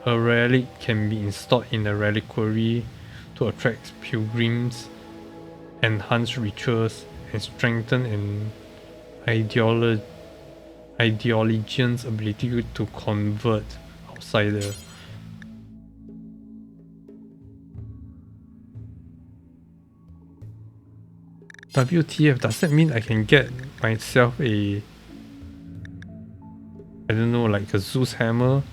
a relic can be installed in a reliquary to attract pilgrims, enhance rituals, and strengthen an ideologian's ability to convert outsiders. WTF, does that mean I can get myself a, I don't know, like a Zeus hammer?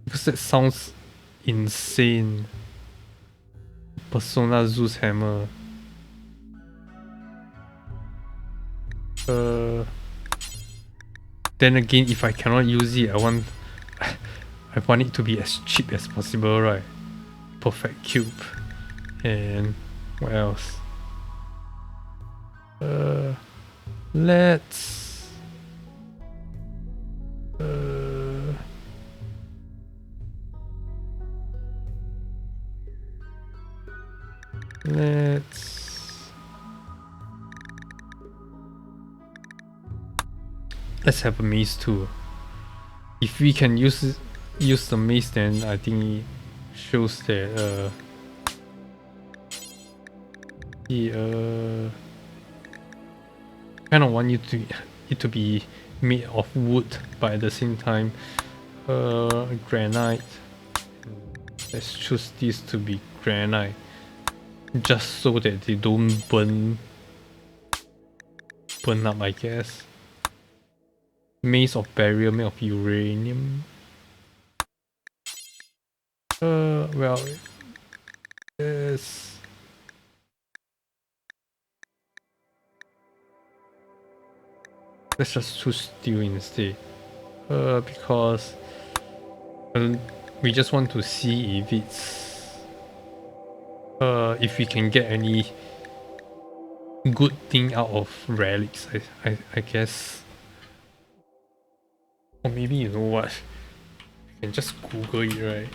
Because that sounds insane. Persona Zeus hammer. Then again, if I cannot use it, I want it to be as cheap as possible, right? Perfect cube. And What else? Let's let's have a maze too. If we can use the maze, then I think it shows that kind of want it to be made of wood, but at the same time granite. Let's choose this to be granite, just so that they don't burn up, I guess. Maze of barrier made of uranium. Well, yes. Let's just choose steel instead. Because we just want to see if it's if we can get any good thing out of relics. I guess. Or maybe, you know what? You can just Google it, right?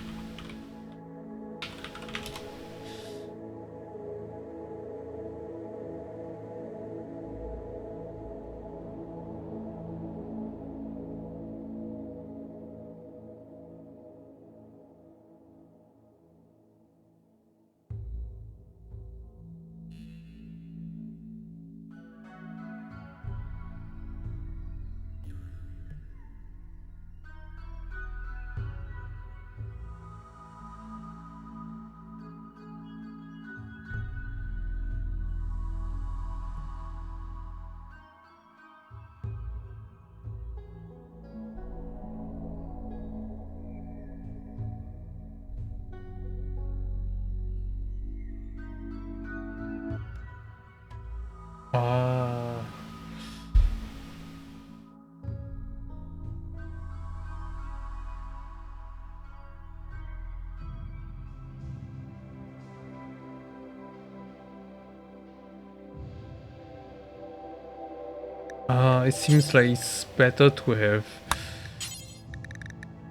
It seems like it's better to have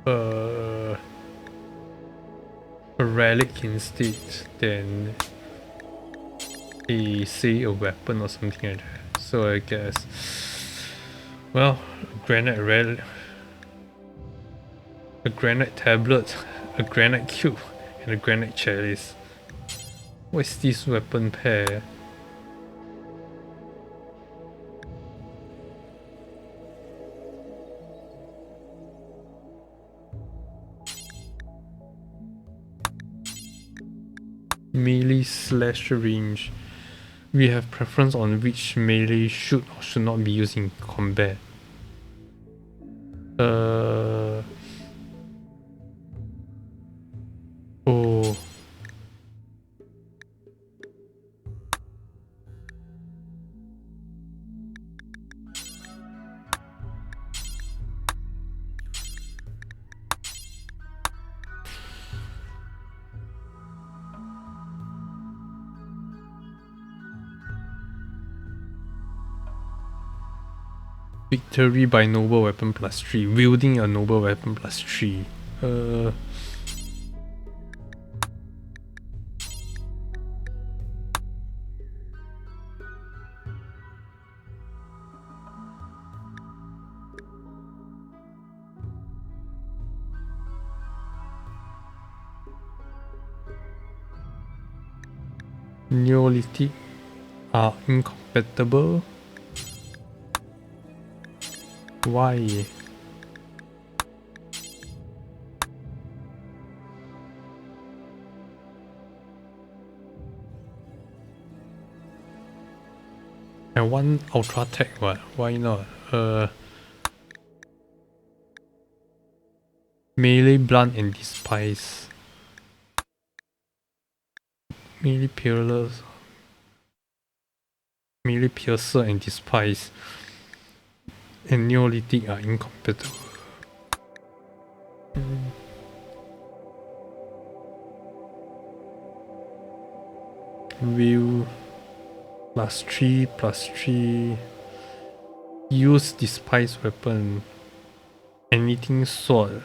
a relic instead than say a weapon or something like that. So I guess, well, a granite tablet, a granite cube, and a granite chalice. What's this weapon pair? Melee slash range. We have preference on which melee should or should not be used in combat. Oh. Victory by noble weapon plus 3. Wielding a noble weapon plus 3. Neolithic are incompatible. Why? I want ultra tech, what? Why not? Melee blunt and despise. Melee peerless. Melee piercer and despise. And Neolithic are incompatible. Will +3/+3. Use despise weapon. Anything sword.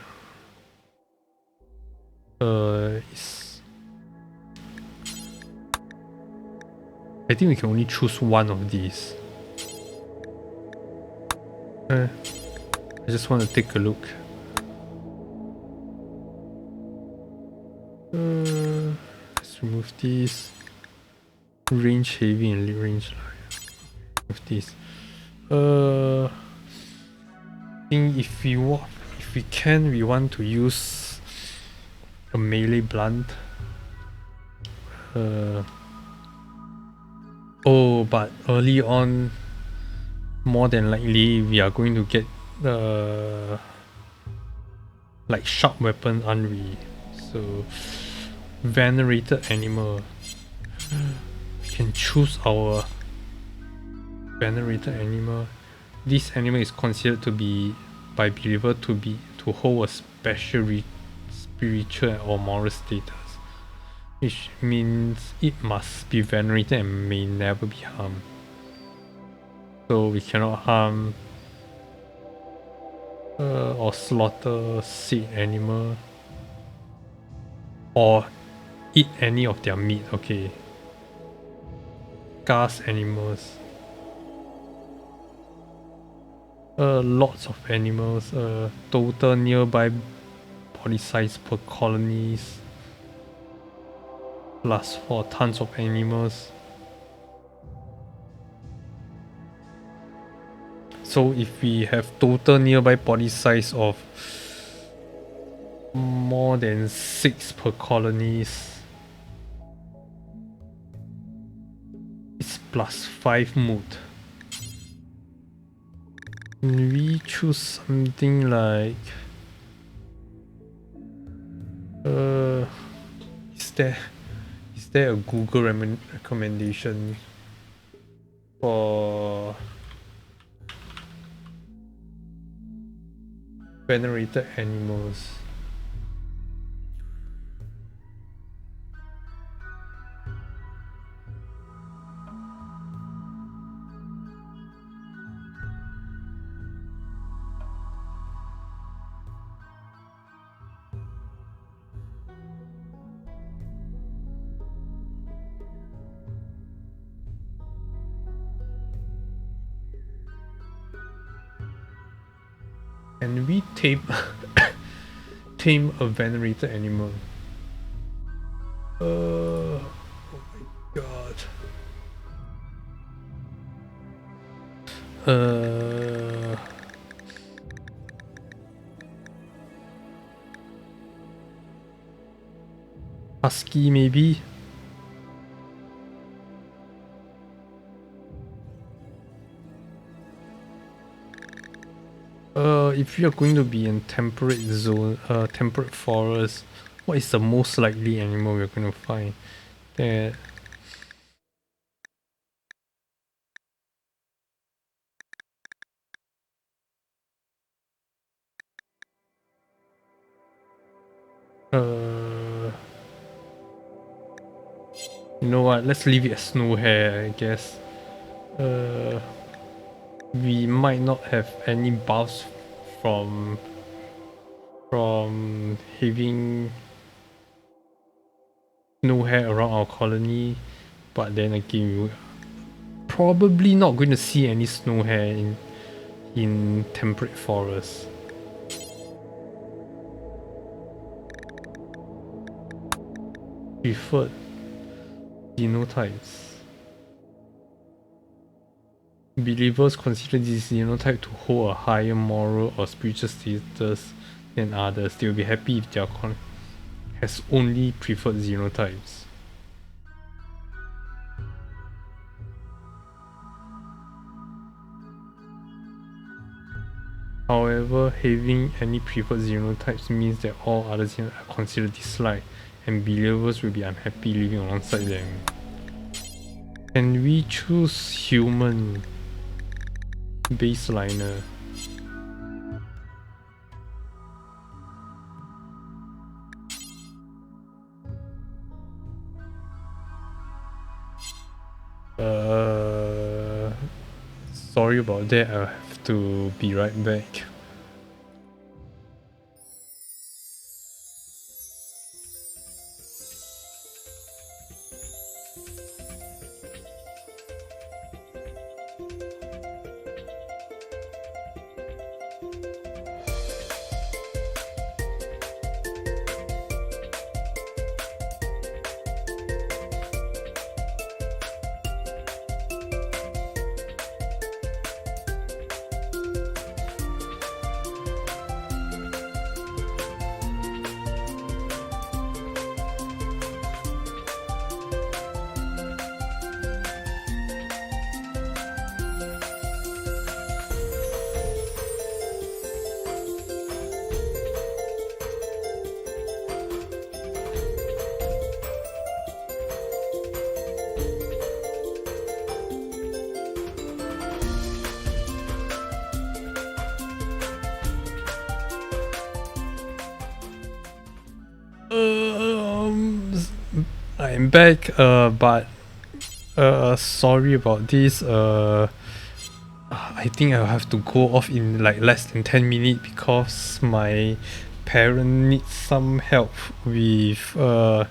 Is I think we can only choose one of these. I just want to take a look. Let's remove this. Range heavy and range light. Remove this. I think if we can, we want to use a melee blunt. Oh, but early on, more than likely we are going to get like sharp weapon, aren't we? So venerated animal. We can choose our venerated animal. This animal is considered to be by believer to hold a special spiritual or moral status, which means it must be venerated and may never be harmed. So we cannot harm or slaughter sick animal or eat any of their meat. Okay. Scarce animals. Lots of animals. Total nearby body size per colonies. +4 tons of animals. So if we have total nearby body size of more than 6 per colonies, it's +5 mood. Can we choose something like is there a Google recommendation for venerated animals? Can we tame a venerated animal? Oh my god. Husky maybe? If we are going to be in temperate zone, temperate forest, what is the most likely animal we're going to find? That you know what? Let's leave it as snow hare, I guess. We might not have any buffs from having snow hare around our colony, but then again, we're probably not going to see any snow hare in temperate forests. Preferred genotypes. Believers consider this genotype to hold a higher moral or spiritual status than others. They will be happy if their has only preferred genotypes. However, having any preferred genotypes means that all other genotypes are considered disliked, and believers will be unhappy living alongside them. Can we choose human baseliner? Sorry about that. I'll have to be right back. I'm back, but sorry about this. I think I'll have to go off in like less than 10 minutes because my parent needs some help with the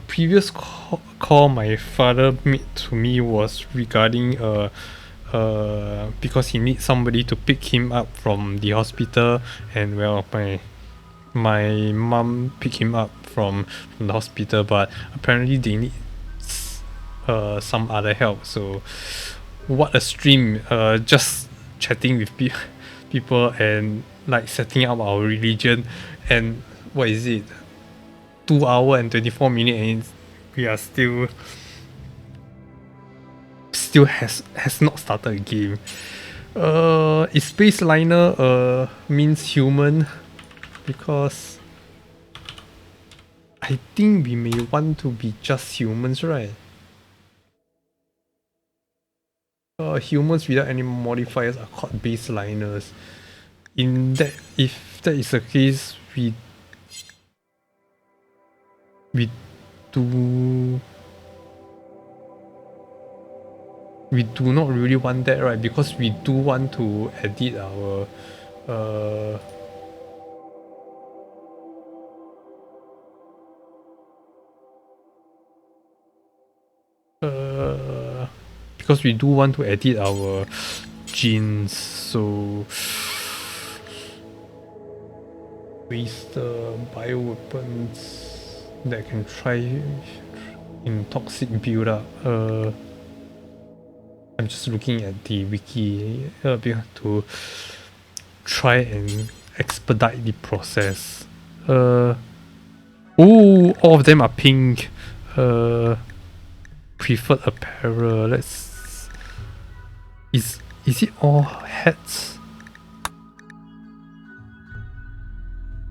previous call my father made to me was regarding because he needs somebody to pick him up from the hospital, and well, my mom picked him up from the hospital, but apparently they need some other help. So what a stream, just chatting with people and like setting up our religion, and what is it, 2 hour and 24 minutes, and we are still has not started a game. Is space liner means human? Because I think we may want to be just humans, right? Humans without any modifiers are called baseliners. In that, if that is the case, we do not really want that, right? Because we do want to edit our because we do want to edit our genes, so waste the bioweapons that can try in toxic build-up. I'm just looking at the wiki to try and expedite the process. Oh, all of them are pink. Preferred apparel. Let's. Is it all hats?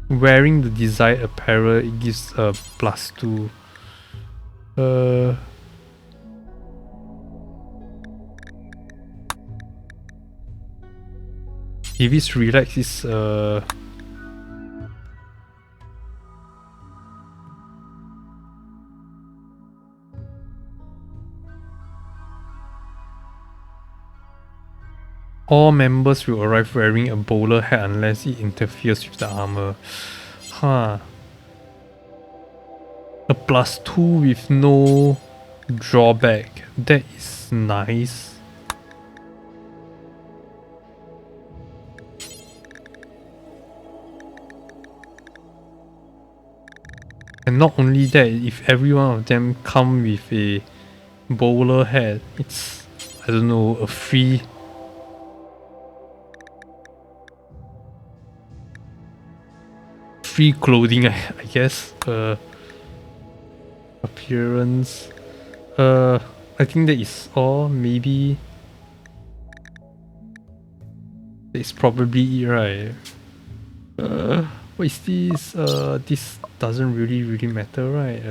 Wearing the desired apparel, it gives a +2. If it's relaxed, it's all members will arrive wearing a bowler hat unless it interferes with the armor. Huh. A +2 with no drawback. That is nice. And not only that, if every one of them come with a bowler hat, it's, I don't know, a free clothing, I guess. Appearance. I think that is all. Maybe it's probably it, right? What is this? This doesn't really matter, right?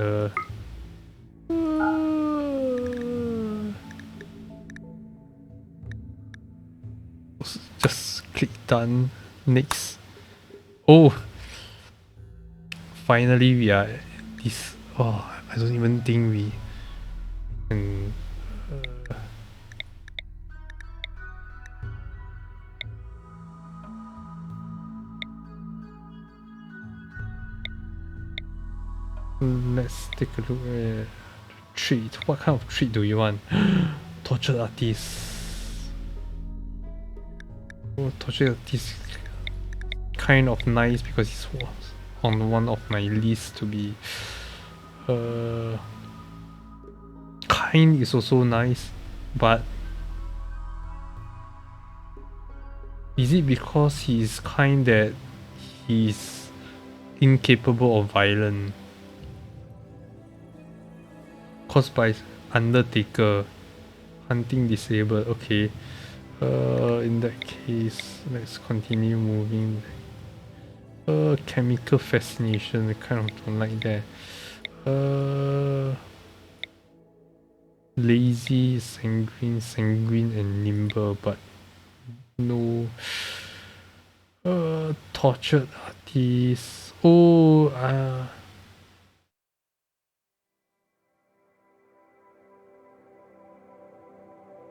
Just click done. Next. Oh, finally we are this. Oh, I don't even think we And let's take a look at treat. What kind of treat do you want? Tortured artist. Oh, tortured artist kind of nice because it's on one of my lists to be. Kind is also nice, but is it because he's kind that he's incapable of violence? Caused by Undertaker, hunting disabled. Okay. In that case, let's continue moving. Chemical fascination. I kind of don't like that. Lazy, sanguine, and nimble, but no. Tortured artist. Oh,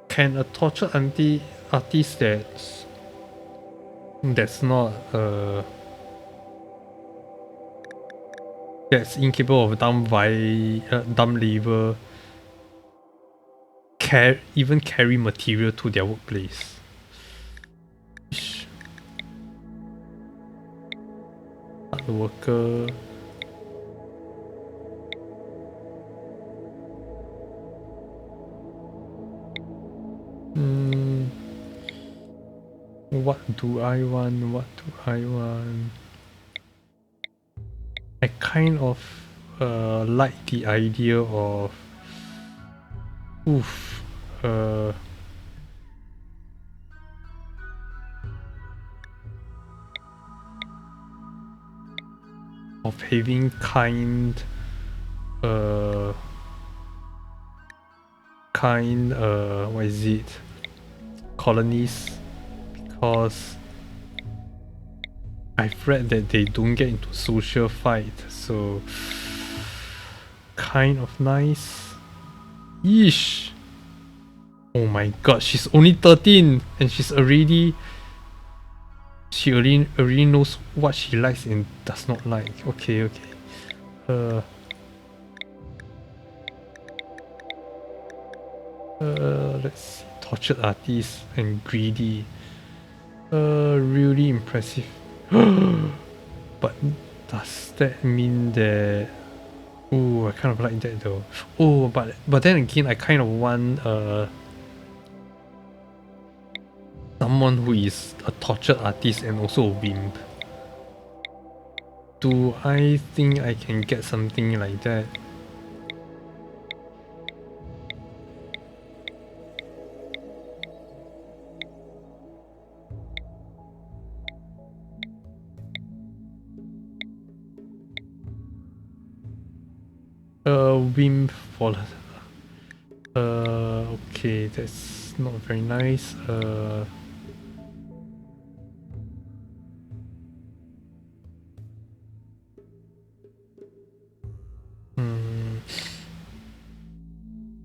can a tortured artist that's not that's incapable of dumb labor even carry material to their workplace? Hard worker. What do I want? I kind of like the idea of having what is it, colonies, because I've read that they don't get into social fight, so kind of nice. Yeesh. Oh my god, she's only 13 and she already knows what she likes and does not like. Okay. Let's see. Tortured artist and greedy. Really impressive. But does that mean that... Oh, I kind of like that though. Oh, but then again, I kind of want someone who is a tortured artist and also a wimp. Do I think I can get something like that? Wimp for... okay, that's not very nice.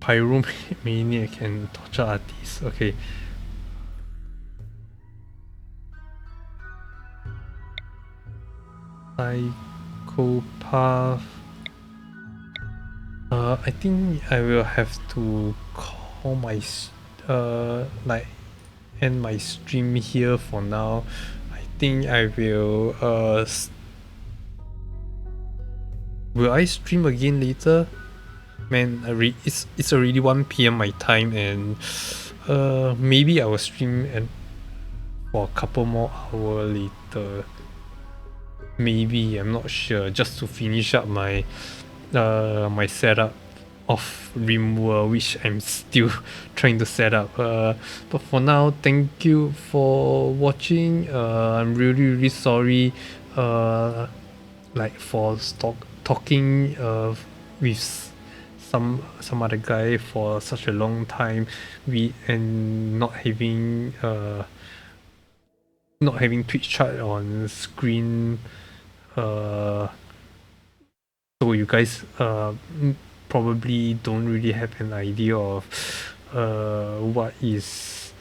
Pyromaniac and torture artist. Okay. Psychopath. I think I will have to call my like end my stream here for now. I think I will will I stream again later? Man, it's already 1 PM my time, and maybe I will stream for a couple more hours later. Maybe, I'm not sure, just to finish up my my setup of Rimworld, which I'm still trying to set up. But for now, thank you for watching. I'm really sorry like for talking with some other guy for such a long time, and not having Twitch chat on screen, so you guys probably don't really have an idea of what is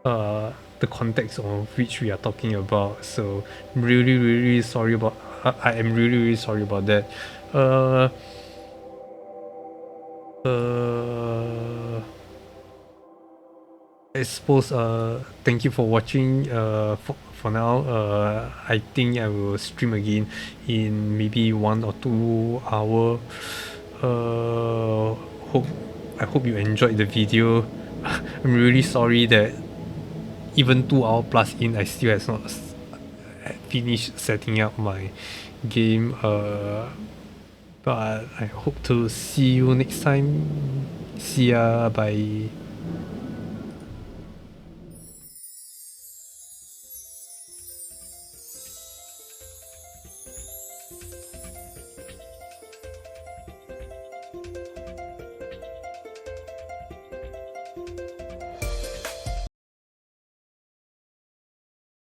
the context of which we are talking about. So really sorry about I am really sorry about that. Uh, uh, I suppose thank you for watching for now. I think I will stream again in maybe 1 or 2 hour. uh hope I hope you enjoyed the video. I'm really sorry that even 2 hour plus in I still has not finished setting up my game, but I hope to see you next time. See ya, bye.